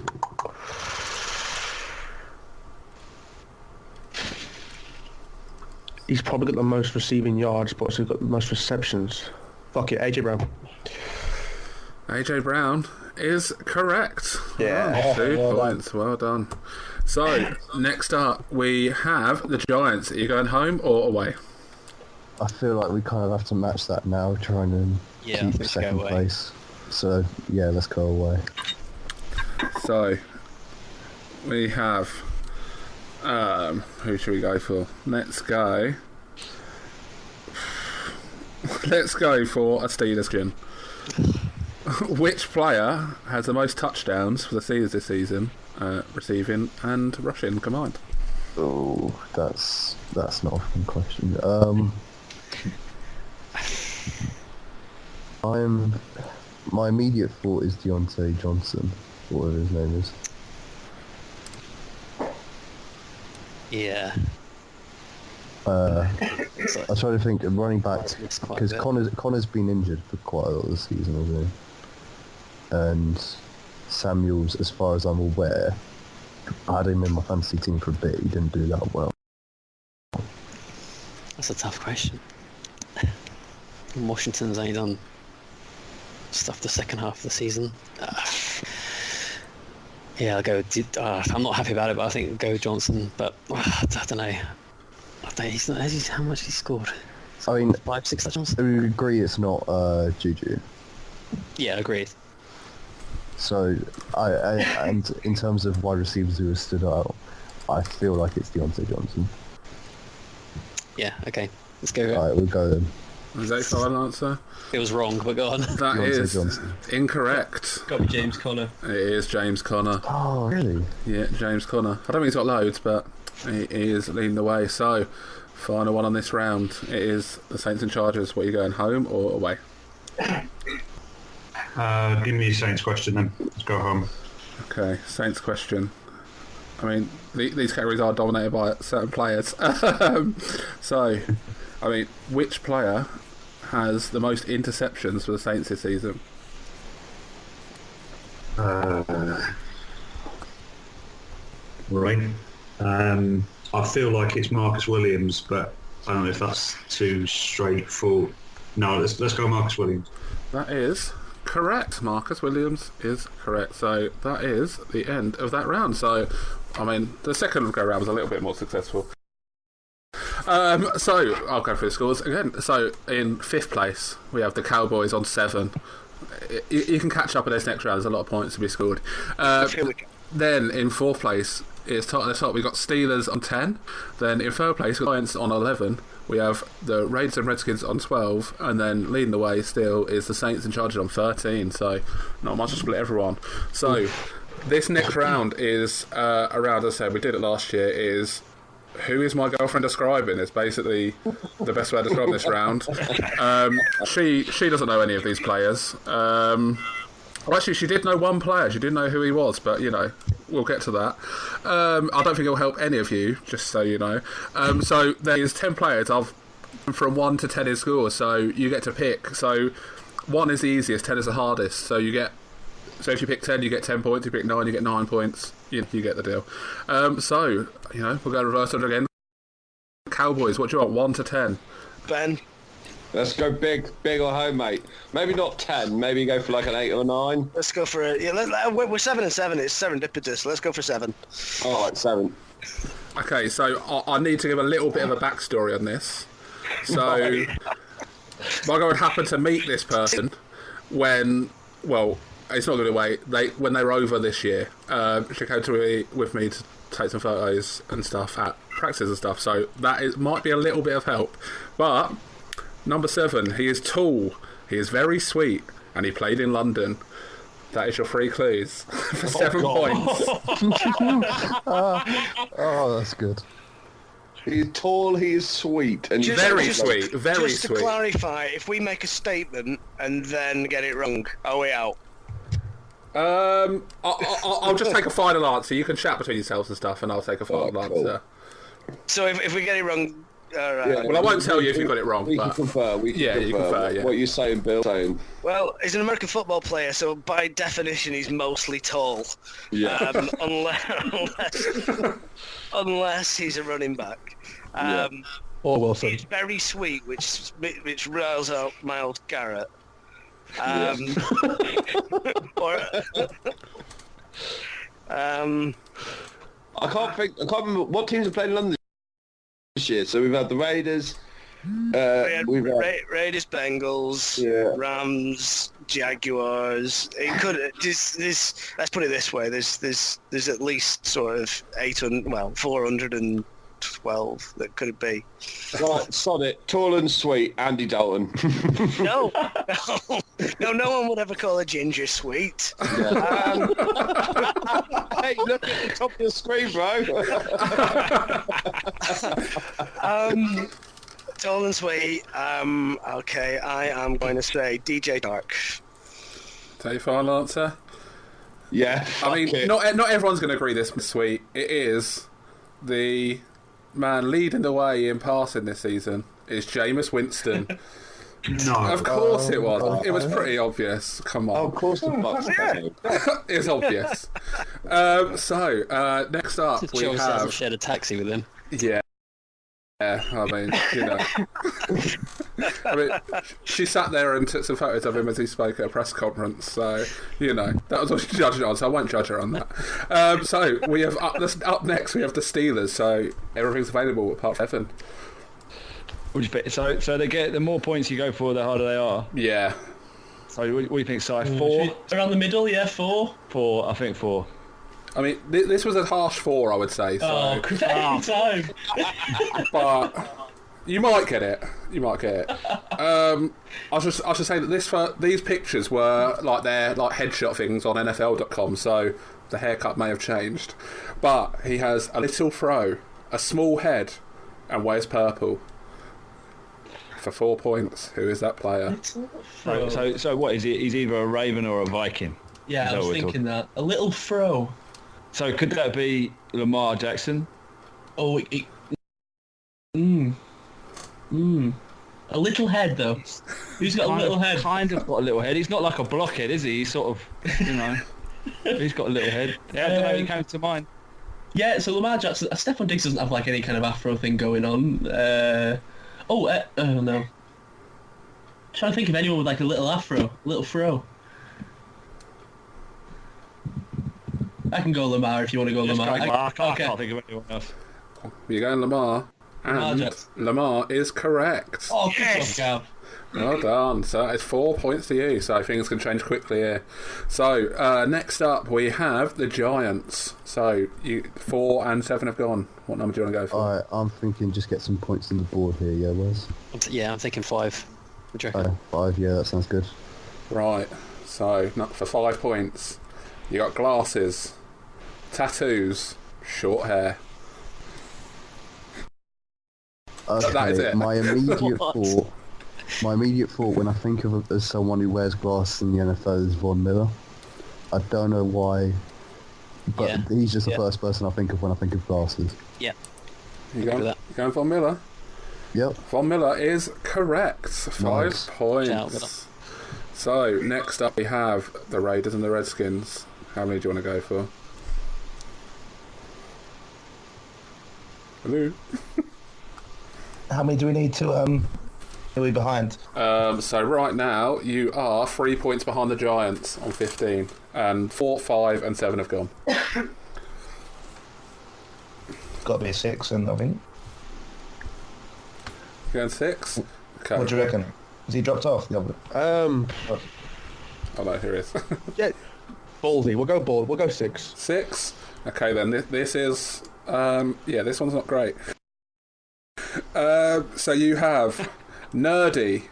He's probably got the most receiving yards, but also got the most receptions. Fuck it, AJ Brown. AJ Brown is correct. Yeah. 2 points. Well done. So, next up, we have the Giants. Are you going home or away? I feel like we kind of have to match that now, trying to keep second place. So, yeah, let's go away. So, we have... who should we go for? Let's go for a Steelers gin. Which player has the most touchdowns for the Steelers this season, receiving and rushing combined? Oh, that's not a fun question. My immediate thought is Deontay Johnson, whatever his name is. Yeah. I try to think of running back because Connor's been injured for quite a lot of the season, hasn't he? And Samuels, as far as I'm aware, I had him in my fantasy team for a bit. He didn't do that well. That's a tough question. Washington's only done stuff the second half of the season. Yeah, I'll go. I'm not happy about it, but I think I'll go with Johnson. But I don't know. How much he scored? I mean, 5-6 touchdowns. I would agree it's not Juju. Yeah, agreed. So, and in terms of wide receivers who have stood out, I feel like it's Deontay Johnson. Yeah, okay. Let's go. Alright, we'll go then. Is that your final answer? It was wrong, but go on. That Deontay is Johnson. incorrect. Got to be James Conner. It is James Conner. Oh, really? Yeah, James Conner. I don't think he's got loads, but he is leading the way. So, final one on this round. It is the Saints and Chargers. What are you going, home or away? Give me a Saints question then. Let's go home. Okay, Saints question. I mean, these categories are dominated by certain players. So, I mean, which player has the most interceptions for the Saints this season? Right. I feel like it's Marcus Williams, but I don't know if that's too straightforward. No, let's go Marcus Williams. That is correct. Marcus Williams is correct. So that is the end of that round. So, I mean, the second go round was a little bit more successful. So I'll go through the scores again. So in 5th place we have the Cowboys on 7. You can catch up in this next round. There's a lot of points to be scored. Then in 4th place it's top at the top. We've got Steelers on 10. Then in 3rd place, Giants on 11. We have the Raiders and Redskins on 12, and then leading the way still is the Saints and Chargers on 13. So not much to split everyone. So this next round is a round, as I said, we did it last year, is who is my girlfriend describing? Is basically the best way to describe this round. She doesn't know any of these players. Well, actually, she did know one player. She didn't know who he was, but, you know, we'll get to that. I don't think it'll help any of you, just so you know. So there's 10 players. I've from 1 to 10 in score, so you get to pick. So 1 is the easiest, 10 is the hardest. So if you pick 10, you get 10 points. You pick 9, you get 9 points. You get the deal. So, you know, we'll go reverse order again. Cowboys, what do you want, 1 to 10? Ben? Let's go big or home, mate. Maybe not 10. Maybe go for like an 8 or 9. Let's go for it. Yeah, we're 7 and 7. It's serendipitous. Let's go for 7. All right, 7. Okay, so I need to give a little bit of a backstory on this. So, my guy would happen to meet this person when, well, it's not going to wait. When they were over this year, she came with me to take some photos and stuff at practices and stuff. So that might be a little bit of help, but. Number 7, he is tall, he is very sweet, and he played in London. That is your 3 clues for 7 points. Oh, that's good. He's tall, he is sweet, and very sweet. Just to clarify, if we make a statement and then get it wrong, are we out? I'll just take a final answer. You can chat between yourselves and stuff, and I'll take a final answer. So if we get it wrong... Yeah, well, I won't tell you if you got it wrong. We can confer. You confer. Yeah. What you're saying, Bill? Well, he's an American football player, so by definition, he's mostly tall. Yeah. Unless he's a running back. Or Wilson. He's very sweet, which riles out Myles Garrett. Yeah. I can't remember what teams are playing in London this year. So we've had the Raiders. Raiders, Bengals, Yeah. Rams, Jaguars. It could this. Let's put it this way: there's at least sort of 412 that could it be? Right, sod it. Tall and sweet, Andy Dalton. No, no one would ever call a ginger sweet. Yeah. Hey, look at the top of the screen, bro. Tall and sweet. Okay, I am going to say DJ Dark. Is that your final answer? Yeah. I mean, not everyone's going to agree this is sweet. It is the man leading the way in passing this season is Jameis Winston. No. Of course it was. It was pretty obvious. Come on. Oh, of course the Bucks came. It's obvious. So, next up we Chelsea hasn't have... shared a taxi with him. Yeah. Yeah, I mean, you know. I mean, she sat there and took some photos of him as he spoke at a press conference, so, you know, that was what she judged it on, so I won't judge her on that. So, we have up next, we have the Steelers, so everything's available apart from Evan. So they get the more points you go for, the harder they are. Yeah. So what do you think, Si? 4? Around the middle, yeah, 4. 4, I think 4. I mean, this was a harsh 4, I would say. So. Oh, every time. But you might get it. I should say that these pictures were like their headshot things on NFL.com, so the haircut may have changed. But he has a little fro, a small head, and wears purple. For 4 points, who is that player? So what is he? He's either a Raven or a Viking. Yeah, I was thinking that. A little fro. So could that be Lamar Jackson? Oh, a little head though. Who's got a little head? Kind of got a little head. He's not like a blockhead, is he? He's sort of, he's got a little head. Yeah, I don't know. He came to mind. Yeah, so Lamar Jackson. Stephon Diggs doesn't have like any kind of afro thing going on. Oh no. I'm trying to think of anyone with like a little afro, little fro. I can go Lamar if you want to go Lamar. I can't think of anyone else. You're going Lamar. And Lamar is correct. Oh, good job, Gav. Well done. So it's 4 points to you, so things can change quickly here. So next up we have the Giants. So 4 and 7 have gone. What number do you want to go for? Alright, I'm thinking just get some points on the board here, yeah, Wes? I'm thinking 5. What do you reckon? 5, yeah, that sounds good. Right, so for 5 points, you got glasses, tattoos, short hair. Okay, that is it. My immediate thought when I think of as someone who wears glasses in the NFL is Von Miller. I don't know why, but he's just the first person I think of when I think of glasses. Yeah. You going Von Miller? Yep. Von Miller is correct. 5 points. So next up we have the Raiders and the Redskins. How many do you want to go for? Hello? How many do we need to are we behind? So right now you are 3 points behind the Giants on 15, and 4, 5 and 7 have gone. Got to be a 6, and I think. Going 6? Okay. What do you reckon? Has he dropped off? Oh no, here he is. Yeah, ballsy. We'll go ball. We'll go 6. 6? Okay then, this is... this one's not great. So you have nerdy,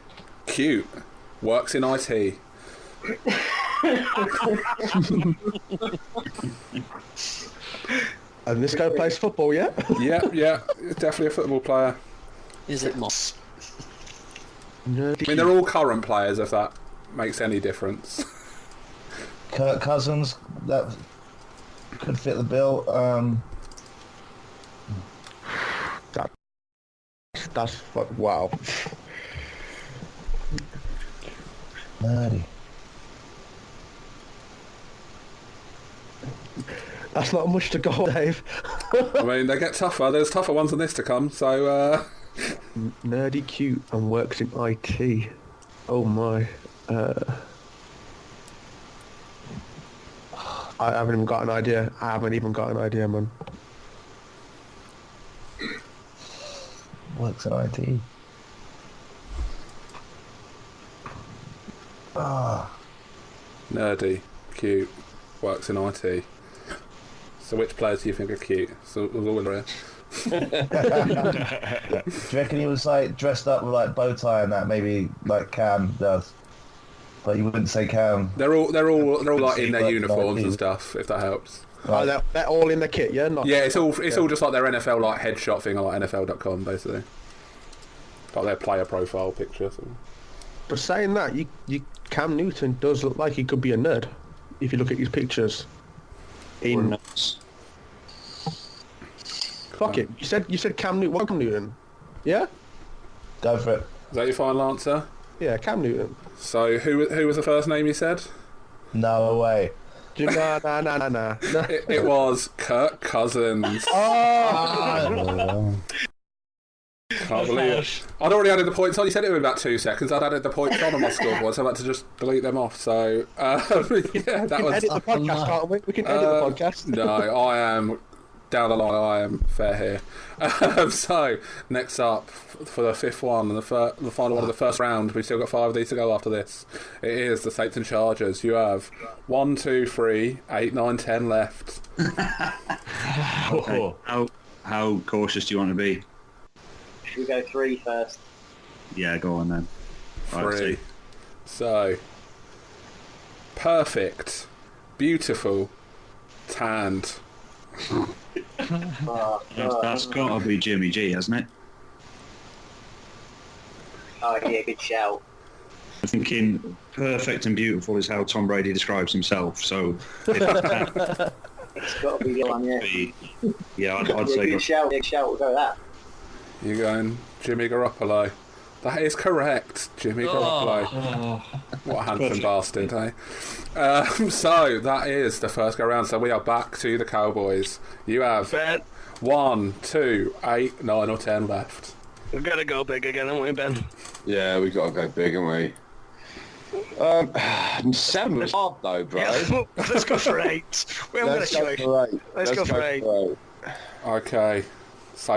cute, works in IT. And this guy plays football, yeah? Yeah, definitely a football player. Is it Moss? I mean, they're all current players, if that makes any difference. Kirk Cousins, that could fit the bill. That's wow. Nerdy. That's not much to go, Dave. I mean, they get tougher. There's tougher ones than this to come, so... Nerdy, cute, and works in IT. Oh my. I haven't even got an idea. Man. Works in IT. Nerdy, cute, works in IT. So which players do you think are cute? So it was all there. Do you reckon he was like dressed up with like bow tie and that, maybe like Cam does? But you wouldn't say Cam. They're all like in their uniforms and stuff, if that helps. Right. Oh, they're all in the kit, yeah? It's all just like their NFL like headshot thing on like NFL.com basically. Like their player profile picture. So. But saying that, you Cam Newton does look like he could be a nerd if you look at his pictures. Fuck it. You said Cam Newton. What Cam Newton? Yeah? Go for it. Is that your final answer? Yeah, Cam Newton. So who was the first name you said? No way. Nah. It was Kirk Cousins. Oh! Can't believe it. I'd already added the points on. You said it in about 2 seconds. I'd added the points on my scoreboard, so I had to just delete them off. So, that was... edit the podcast, can't we? We can edit the podcast. No, I am down the line, I am fair here. So, next up, for the fifth one, and the final one of the first round, we've still got 5 of these to go after this. It is the Saints and Chargers. You have 1, 2, 3, 8, 9, 10 left. Okay. How cautious do you want to be? Should we go 3 first? Yeah, go on then. 3. So, perfect, beautiful, tanned. That's got to be Jimmy G, hasn't it? Oh yeah, good shout. I'm thinking perfect and beautiful is how Tom Brady describes himself. So It's got to be the one, yeah. Yeah, I'd Yeah, say good shout. We'll go with that. You're going Jimmy Garoppolo. That is correct, Jimmy Garoppolo. What a handsome bastard, eh? So, that is the first go-round. So, we are back to the Cowboys. You have 1, 2, 8, 9 or 10 left. We've got to go big again, haven't we, Ben? Yeah, we got to go big, haven't we? 7 was hard though, bro. Yeah, let's go for 8. We haven't got a choice. Let's go for 8. Okay. So,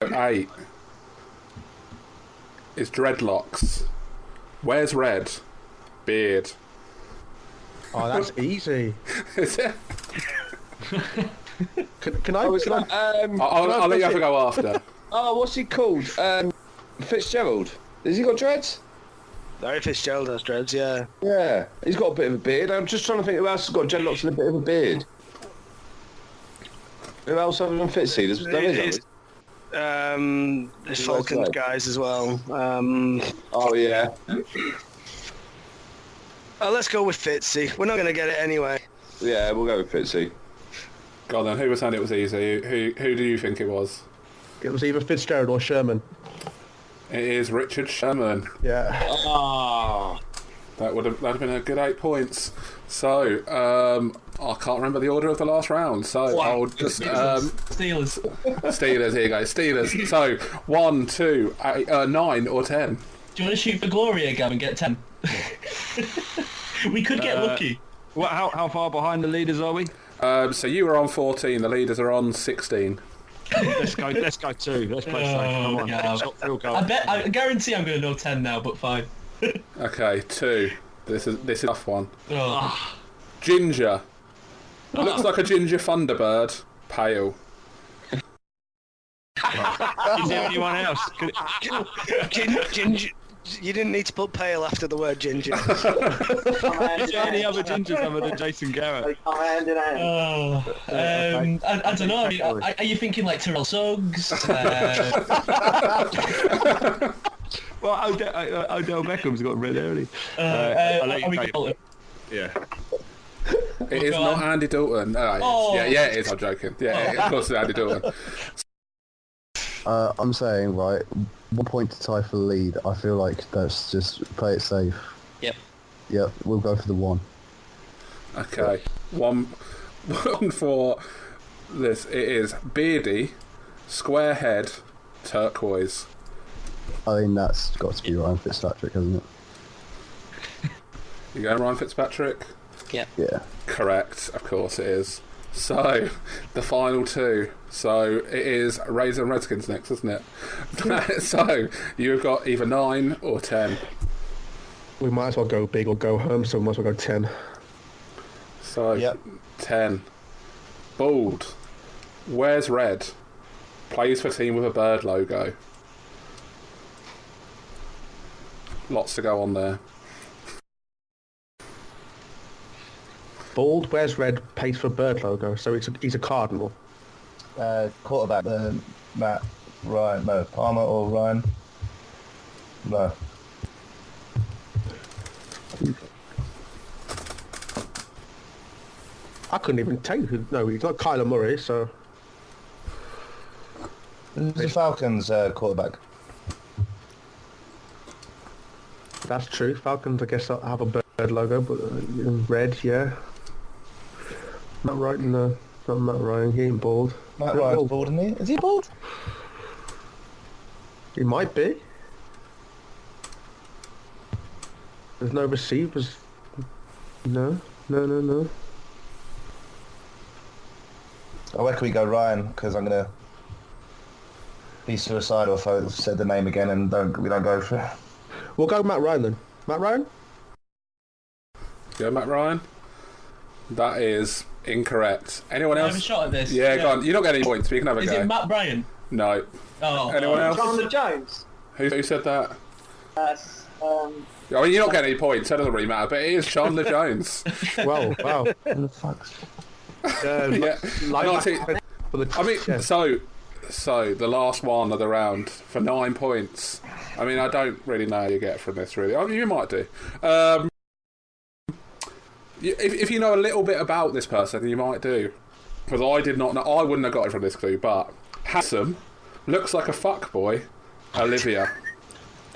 8 is dreadlocks. Where's red? Beard. Oh, that's easy. Is it? Can I? I'll let you have a go after. Oh, what's he called? Fitzgerald. Has he got dreads? Larry Fitzgerald has dreads, yeah. Yeah, he's got a bit of a beard. I'm just trying to think who else has got dreadlocks and a bit of a beard. Who else other than Fitzy? There's Falcons guys as well. Oh yeah. Let's go with Fitzy. We're not going to get it anyway. Yeah, we'll go with Fitzy. Go on then. Who was saying it was easy? Who do you think it was? It was either Fitzgerald or Sherman. It is Richard Sherman. Yeah. Ah. That'd have been a good 8 points. So, I can't remember the order of the last round, so I'll just... Steelers. Steelers, here you go. Steelers. So, 1, 2, 8, 9 or 10. Do you want to shoot for Gloria, Gavin? Get 10. We could get lucky. How far behind the leaders are we? So you were on 14, the leaders are on 16. Let's go 2. Let's play safe. Come on. I guarantee I'm going to know 10 now, but fine. Okay, 2. This is a tough one. Oh. Ginger. Looks like a ginger thunderbird. Pale. Is there anyone else? Ginger. You didn't need to put pale after the word ginger. Is there any other gingers other than Jason Garrett? Hand in hand. I don't know. I mean, are you thinking like Terrell Suggs? Well, Odell Beckham's got red early. Yeah. It is not Andy Dalton. Yeah, it is. I'm joking. Yeah, of course it's Andy Dalton. I'm saying, right, 1 point to tie for the lead. I feel like that's just play it safe. Yep, we'll go for the 1. Okay, one for this. It is beardy, square head, turquoise. I think that's got to be Ryan Fitzpatrick, hasn't it? You going Ryan Fitzpatrick? Yep. Yeah. Correct, of course it is. So, the final 2. So, it is Rays and Redskins next, isn't it? So, you've got either 9 or 10. We might as well go big or go home, so we might as well go 10. So, 10. Bald. Wears red. Plays for team with a bird logo. Lots to go on there. Bald, wears red, pays for bird logo, so he's a cardinal. Quarterback, Palmer or Ryan? No. I couldn't even tell you who. No, he's not Kyler Murray, so. Who's the Falcons quarterback? That's true. Falcons, I guess, have a bird logo, but red, yeah. Matt Ryan, no. Not Matt Ryan, he ain't bald. Matt Ryan's bald, isn't he? Is he bald? He might be. There's no receivers. No. So where can we go, Ryan? Because I'm gonna be suicidal if I said the name again and we don't go for it. We'll go Matt Ryan then. Matt Ryan? Go Matt Ryan. That is incorrect. Anyone Can I else? have a shot at this? Yeah, go on. You don't get any points, but you can have a Is go. it Matt Bryan? No. Oh. Anyone else? Chandler Jones. Who said that? Um, I mean, you're not getting any points, so it doesn't really matter, but it is Chandler Jones. Wow. What the fuck's... Yeah. I mean, yeah. so the last one of the round for 9 points. I mean, I don't really know how you get from this, really. I mean, you might do. If you know a little bit about this person, you might do. Because I did not know. I wouldn't have got it from this clue, but handsome, looks like a fuckboy, Olivia.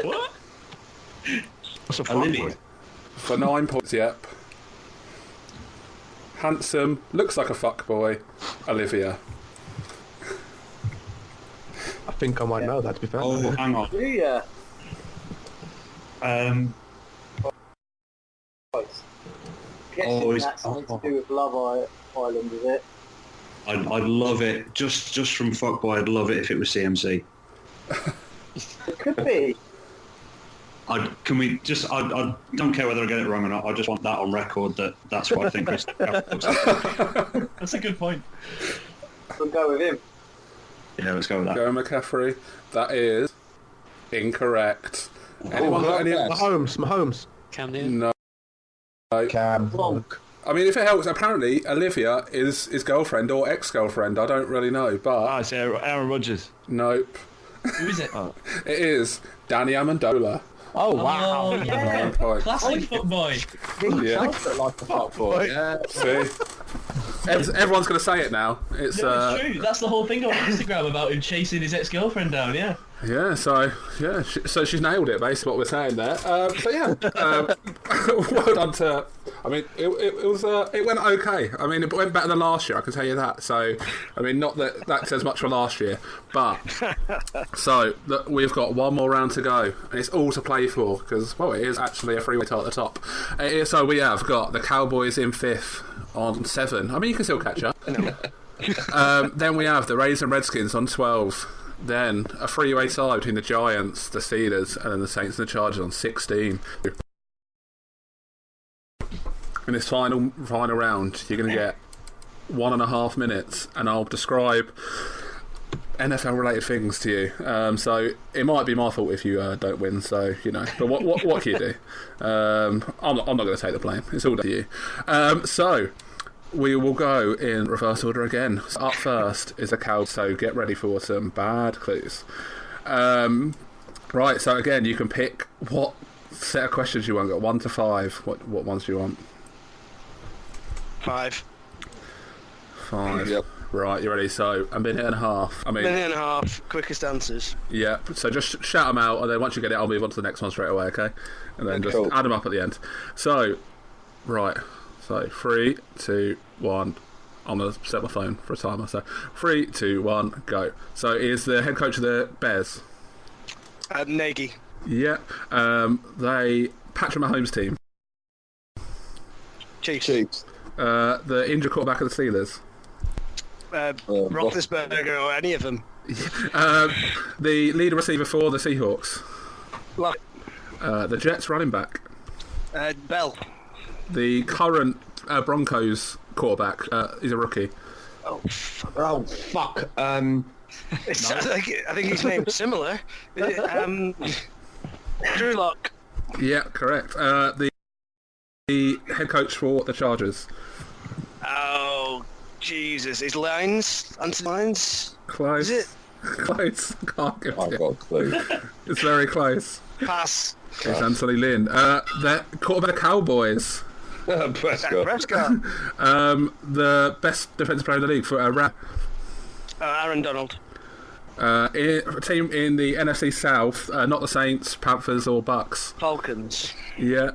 What? What's a Olivia? For 9 points, yep. Handsome, looks like a fuckboy, Olivia. I think I might know that, to be fair. Oh, hang on. yeah. Guessing it's- that's something to do with Love Island, is it? I'd love it. Just from fuckboy, I'd love it if it was CMC. It could be. I don't care whether I get it wrong or not. I just want that on record that's what I think Chris looks like. That's a good point. We'll go with him. Yeah, let's go with that. Go McCaffrey. That is incorrect. Anyone got any? Mahomes. Cam Newton. No. Cam. Blanc. I mean, if it helps, apparently Olivia is his girlfriend or ex-girlfriend. I don't really know, but It's Aaron Rodgers. nope. Who is it? It is Danny Amendola. Oh, wow. Oh, yeah. 9 points. Classic footboy. Yeah. Like a fuckboy. Yeah. See, everyone's going to say it now. It's No, it's true. That's the whole thing on Instagram about him chasing his ex-girlfriend down, yeah. yeah. So yeah, so she's nailed it. Basically, what we're saying there. So yeah, well done to. I mean, it went okay. I mean, it went better than last year. I can tell you that. So, I mean, not that says much for last year, but so we've got one more round to go, and it's all to play for because it is actually a three-way tie at the top. So we have got the Cowboys in 5th on 7. I mean, you can still catch up. Then we have the Raiders and Redskins on 12. Then a three-way tie between the Giants, the Steelers, and then the Saints and the Chargers on 16. In this final round, you're going to get 1.5 minutes, and I'll describe NFL-related things to you. So it might be my fault if you don't win. So but what can you do? I'm not going to take the blame. It's all down to you. So we will go in reverse order again. So up first is a cow. So get ready for some bad clues. Right. So again, you can pick what set of questions you want. Got 1 to 5. What ones do you want? 5. 5. Yep. Right, you ready? So, a minute and a half. I mean, Minute and a half, quickest answers. yeah. So just shout them out, and then once you get it, I'll move on to the next one straight away, okay? And then just Cool. add them up at the end. So, right. So, 3, 2, 1. I'm going to set my phone for a timer. So, 3, 2, 1, go. So, is the head coach of the Bears? Nagy. Yeah. They Patrick Mahomes' team. Chiefs. The injured quarterback of the Steelers. Roethlisberger or any of them. The leader receiver for the Seahawks. Lock. The Jets running back. Bell. The current Broncos quarterback is a rookie. Oh, fuck. Oh, fuck. It sounds like I think his name's similar. Is it, Drew Lock. Yeah, correct. The head coach for the Chargers. Oh, Jesus. Is Lines? Anthony Lines? Close. Is it? Close. Can't give I've it. got a clue. It's very close. Pass. It's Anthony Lynn. The quarterback of the Cowboys. Prescott. Prescott. The best defensive player in the league for Ram. Aaron Donald. A team in the NFC South, not the Saints, Panthers, or Bucks. Falcons. Yeah.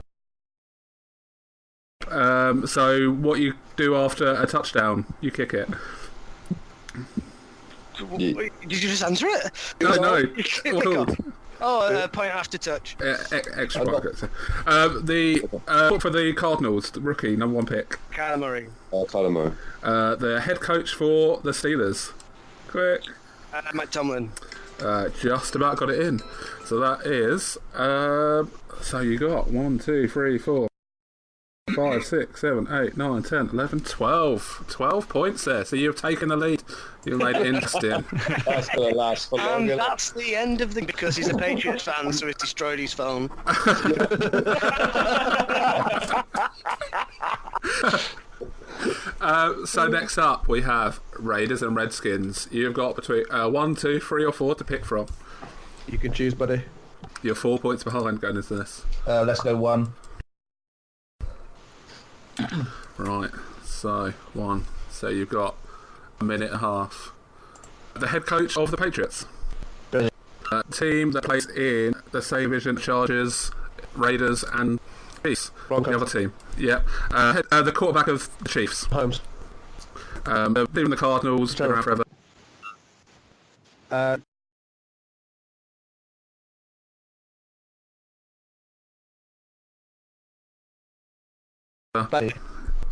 So what you do after a touchdown? You kick it. Did you just answer it? No. Kick Well, off. Point after touch. Extra point. For the Cardinals, the rookie, number 1 pick. Kyler Murray. Kyler Murray. The head coach for the Steelers. Quick. Mike Tomlin. Just about got it in. So that is... so you got 1, 2, 3, 4, 5, 6, 7, 8, 9, 10, 11, 12. 12 points there. So you've taken the lead. You've made it interesting. That's going to last for long. And that's the end of the... Because he's a Patriots fan, so he's destroyed his phone. So next up we have Raiders and Redskins. You've got between 1, 2, 3 or 4 to pick from. You can choose, buddy. You're 4 points behind going into this. Let's go 1. Right, so 1. So you've got a minute and a half. The head coach of the Patriots. Team that plays in the same division, Chargers, Raiders and Chiefs. Broncos. The other team. Yeah. The quarterback of the Chiefs. Holmes. Leaving the Cardinals, been around forever.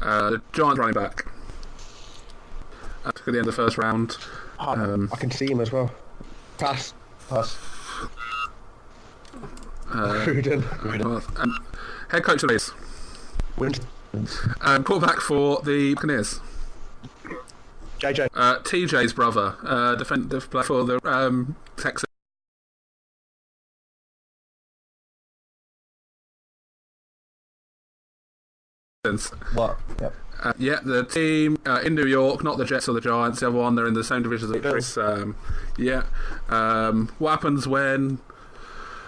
The Giants running back. At the end of the first round. I can see him as well. Pass. Gruden. Head coach of the Raiders. Winston. Quarterback for the Buccaneers. JJ. TJ's brother. Defensive player for the Texans. What? Yep. The team in New York, not the Jets or the Giants, the other one, they're in the same division as the Bills. What happens when...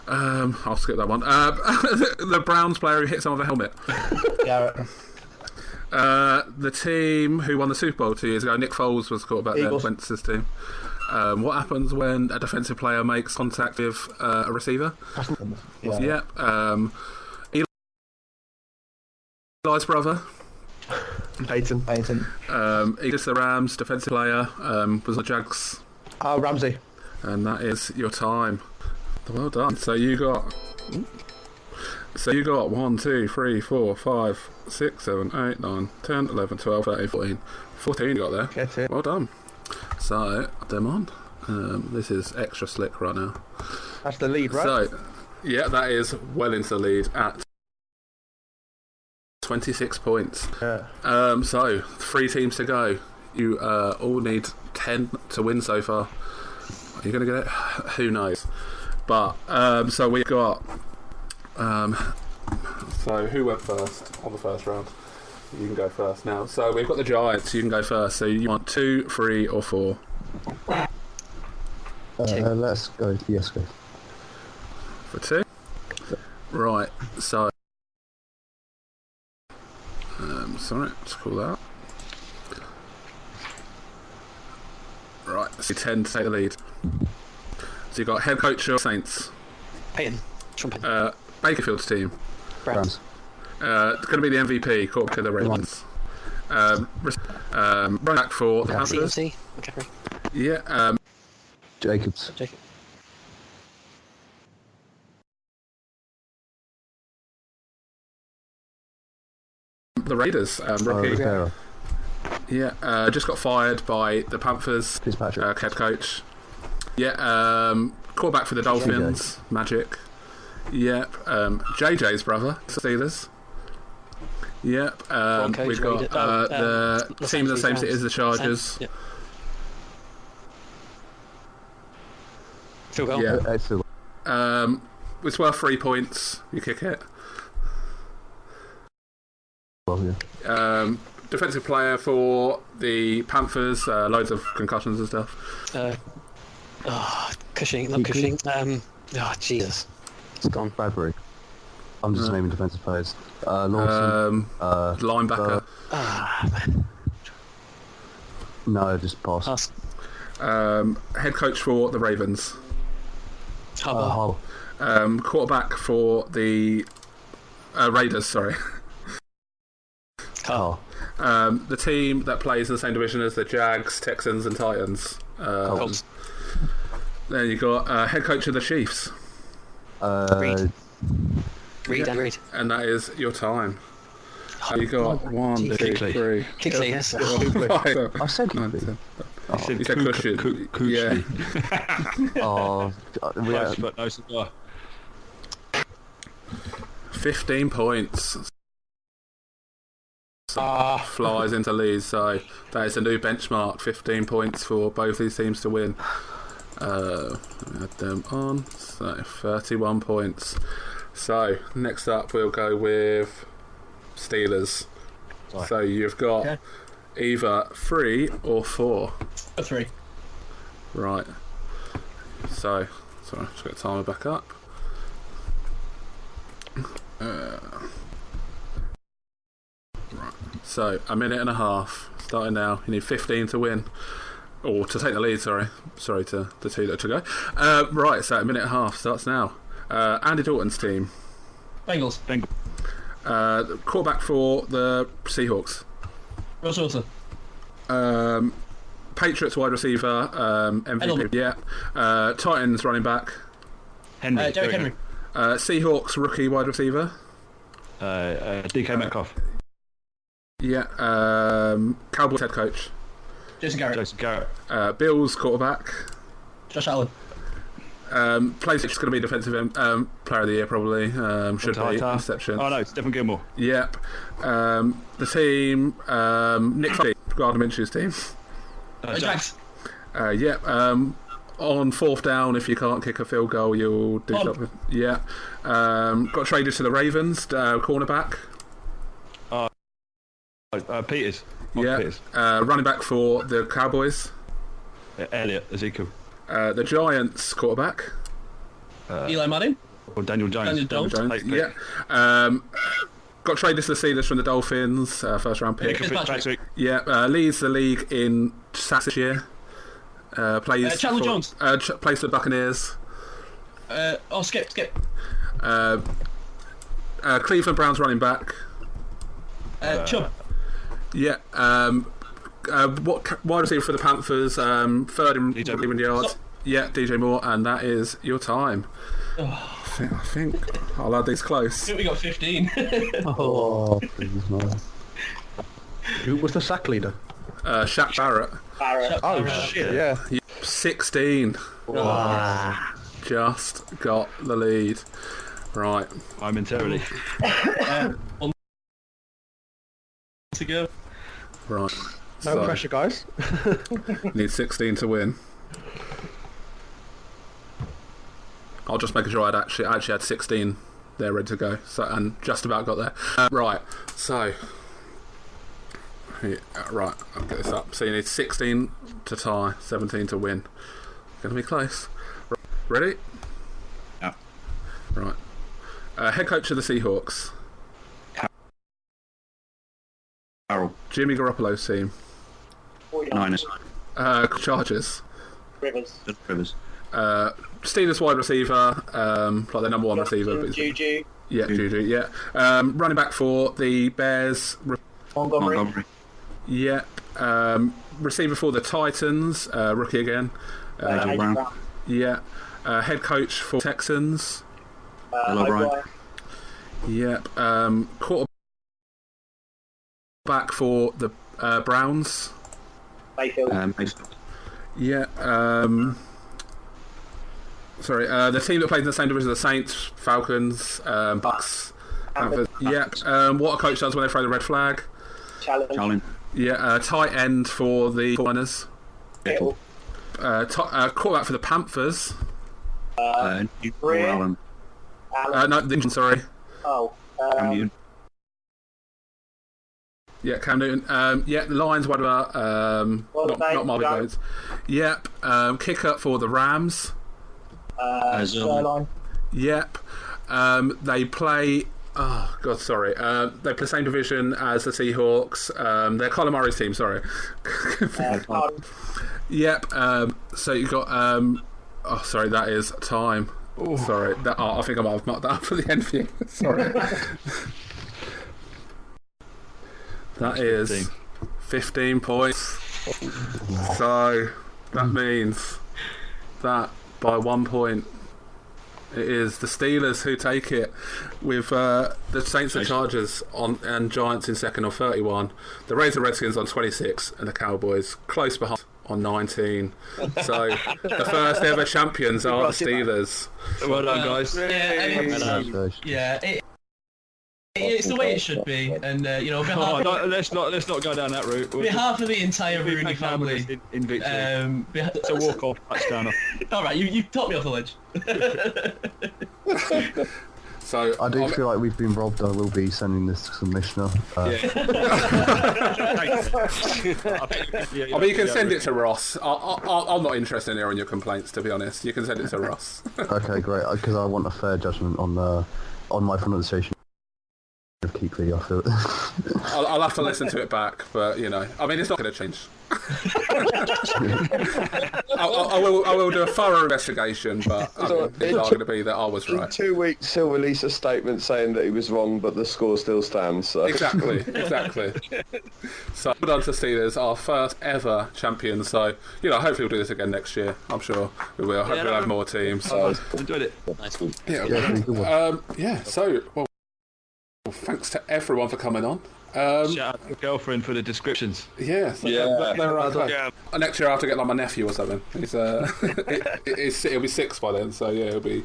I'll skip that one. The Browns player who hits someone with a helmet. Garrett. The team who won the Super Bowl 2 years ago, Nick Foles was quarterback there, Wentz's team. What happens when a defensive player makes contact with a receiver? Eli's brother. Peyton. He did the Rams, defensive player, was the Jags. Ramsey. And that is your time. Well done. So you got 1, 2, 3, 4, 5, 6, 7, 8, 9, 10, 11, 12, 13, 14. 14 you got there. Get it. Well done. So, them on. This is extra slick right now. That's the lead, right? So, yeah, that is well into the lead at 26 points. Yeah. So, 3 teams to go. You all need 10 to win so far. Are you going to get it? Who knows? But, so we've got... so, who went first on the first round? You can go first now. So, we've got the Giants. You can go first. So, you want 2, 3 or 4? Let's go. Yes, go. For 2? Right, so... sorry, let's call that. Right, so 10 to take the lead. So you've got head coach of Saints. Peyton. Bakerfield's team. Browns. It's going to be the MVP, quarterback of the Ravens. Running back for the Panthers. CMC. Okay. Yeah. Jacobs. Jacob. The Raiders. Rookie. Rivera. Yeah. Just got fired by the Panthers. Fitzpatrick. Head coach. Yeah. Quarterback for the Dolphins. Magic. Yep. JJ's brother. Steelers. Yep. We've got the team in the same city as the Chargers. Yep. Field goal. Yeah. It's worth 3 points. You kick it. Defensive player for the Panthers. Loads of concussions and stuff. Cushing, not Cushing. Jesus. It's gone. Bradbury. I'm just naming defensive players. Lawson. Linebacker. Man. No, just pass. Head coach for the Ravens. Harbour. Quarterback for the Raiders, sorry. Carr. The team that plays in the same division as the Jags, Texans and Titans. Colts. Then you got head coach of the Chiefs. Read and read. And that is your time. So you got 1, 2, 3. Kickley, yes. I said 9, 10. He You said cushion. Yeah. Close, but no cigar. 15 points. Flies into lead, so that is a new benchmark. 15 points for both these teams to win. Let me add them on. So 31 points. So next up we'll go with Steelers. Sorry. So you've got either 3 or 4. 3. Right. So, sorry, just got the timer back up. Right. So, a minute and a half. Starting now. You need 15 to win. Or to take the lead, sorry. Sorry to the two that to go. Right, so a minute and a half starts now. Andy Dalton's team. Bengals. Quarterback for the Seahawks. Russ Wilson. Patriots wide receiver, MVP. Yeah. Titans running back. Henry. Derrick Henry. Seahawks rookie wide receiver. DK Metcalf. Yeah. Cowboys head coach. Jason Garrett. Bills quarterback. Josh Allen. Plays it's going to be defensive player of the year probably. Should be exception. Oh no, it's Stephen Gilmore. Yep. The team. Nick Foley, Gardner Minshew's team. Jags. Yep. On 4th down, if you can't kick a field goal, you'll do something. Yeah. Got traded to the Ravens. Cornerback. Peters. Yeah. Peters. Running back for the Cowboys. Elliott. Ezekiel. The Giants quarterback. Eli Manning. Or Daniel Jones. Yeah. Got traded to the Steelers from the Dolphins. First round pick. Fitzpatrick. Yeah. Leads the league in sacks this year. Plays Chandler Jones. Plays for the Buccaneers. Skip. Cleveland Browns running back. Chubb. Yeah. Wide receiver for the Panthers. Third in receiving yards. Yeah, DJ Moore, and that is your time. I think I'll add these close. I think we got 15. Please, man. Who was the sack leader? Shaq Barrett. Oh, shit, yeah. 16. Just got the lead. Right. Momentarily. One to go. Right. No pressure, guys. Need 16 to win. I'll just make sure I actually had 16 there ready to go, so and just about got there. Right, so right, I'll get this up. So you need 16 to tie, 17 to win. Gonna be close. Ready? Yeah. Right. Head coach of the Seahawks. Carroll. Jimmy Garoppolo's team. Niners. Chargers. Rivers. Steelers wide receiver, like their number one receiver. Juju. Yeah, Juju. Yeah. Running back for the Bears. Montgomery. Yeah. Receiver for the Titans. Rookie again. Brown. Yeah. Head coach for Texans. O'Brien. Yep. Quarterback for the Browns. Mayfield. Yeah. Sorry. The team that plays in the same division as the Saints, Falcons, Bucks. Panthers. Yeah. What a coach does when they throw the red flag. Challenge. Yeah. Tight end for the 49ers. Kittle. Quarterback for the Panthers. Allen. No, sorry. Oh. Yeah, Cam Newton. Yeah, the Lions, what about not Marvin Jones. Yep. Kicker for the Rams. Skyline. Yep. They play. Oh God, sorry. They play the same division as the Seahawks. They're Colin Murray's team. Sorry. Yep. So you got. Oh, sorry. That is time. Ooh. Sorry. I think I might have marked that up for the end for you. Sorry. That is 15 points. So that means that by 1 point It is the Steelers who take it with the Saints and Chargers and Giants in second on 31. The Raiders and Redskins on 26 and the Cowboys close behind on 19. So the first ever champions are the Steelers. Well done, guys. It's the way it should be, and on behalf let's not go down that route. on behalf of the entire Rooney family, in victory. It's a walk-off touchdown. All right, you topped me off the ledge. So I do feel like we've been robbed. I will be sending this to Commissioner. I mean, you can send it to Ross. I'm not interested in hearing your complaints, to be honest. You can send it to Ross. Okay, great. Because I want a fair judgment on my pronunciation of Keekly. I feel. I'll have to listen to it back, but I mean, it's not going to change. I will do a thorough investigation, but it's not going to be that I was right. In 2 weeks, he'll release a statement saying that he was wrong, but the score still stands. So. Exactly. So, well done to Steelers, our first ever champions. So, hopefully we'll do this again next year. I'm sure we will. Hopefully we'll have more teams. Enjoyed it. Nice one. So, well, thanks to everyone for coming on. Shout out to your girlfriend for the descriptions. Yeah. Next year I have to get like my nephew or something. He'll be 6 by then, so yeah, he'll be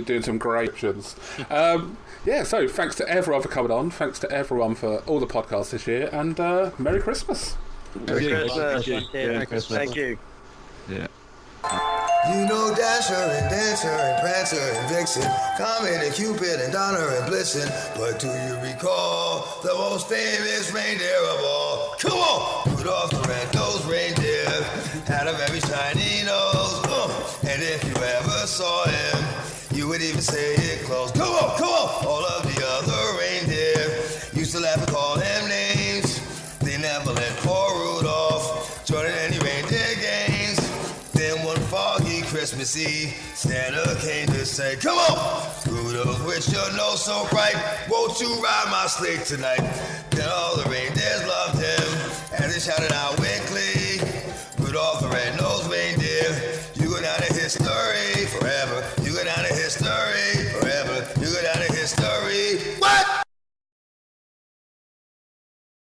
doing some great options. So thanks to everyone for coming on. Thanks to everyone for all the podcasts this year, and Merry Christmas. Merry Christmas. Thank you. Yeah. You know Dasher and Dancer and Prancer and Vixen, Comet and Cupid and Donner and Blitzen. But do you recall the most famous reindeer of all? Come on! Rudolph the red-nosed reindeer had a very shiny nose. And if you ever saw him, you would even say it close. Come on! All of the other reindeer used to laugh and call him names. They never let poor Rudolph join in any reindeer games. Then one foggy Christmas Eve, Santa came to say, come on, Rudolph, with your nose so bright, won't you ride my sleigh tonight? Then all the reindeer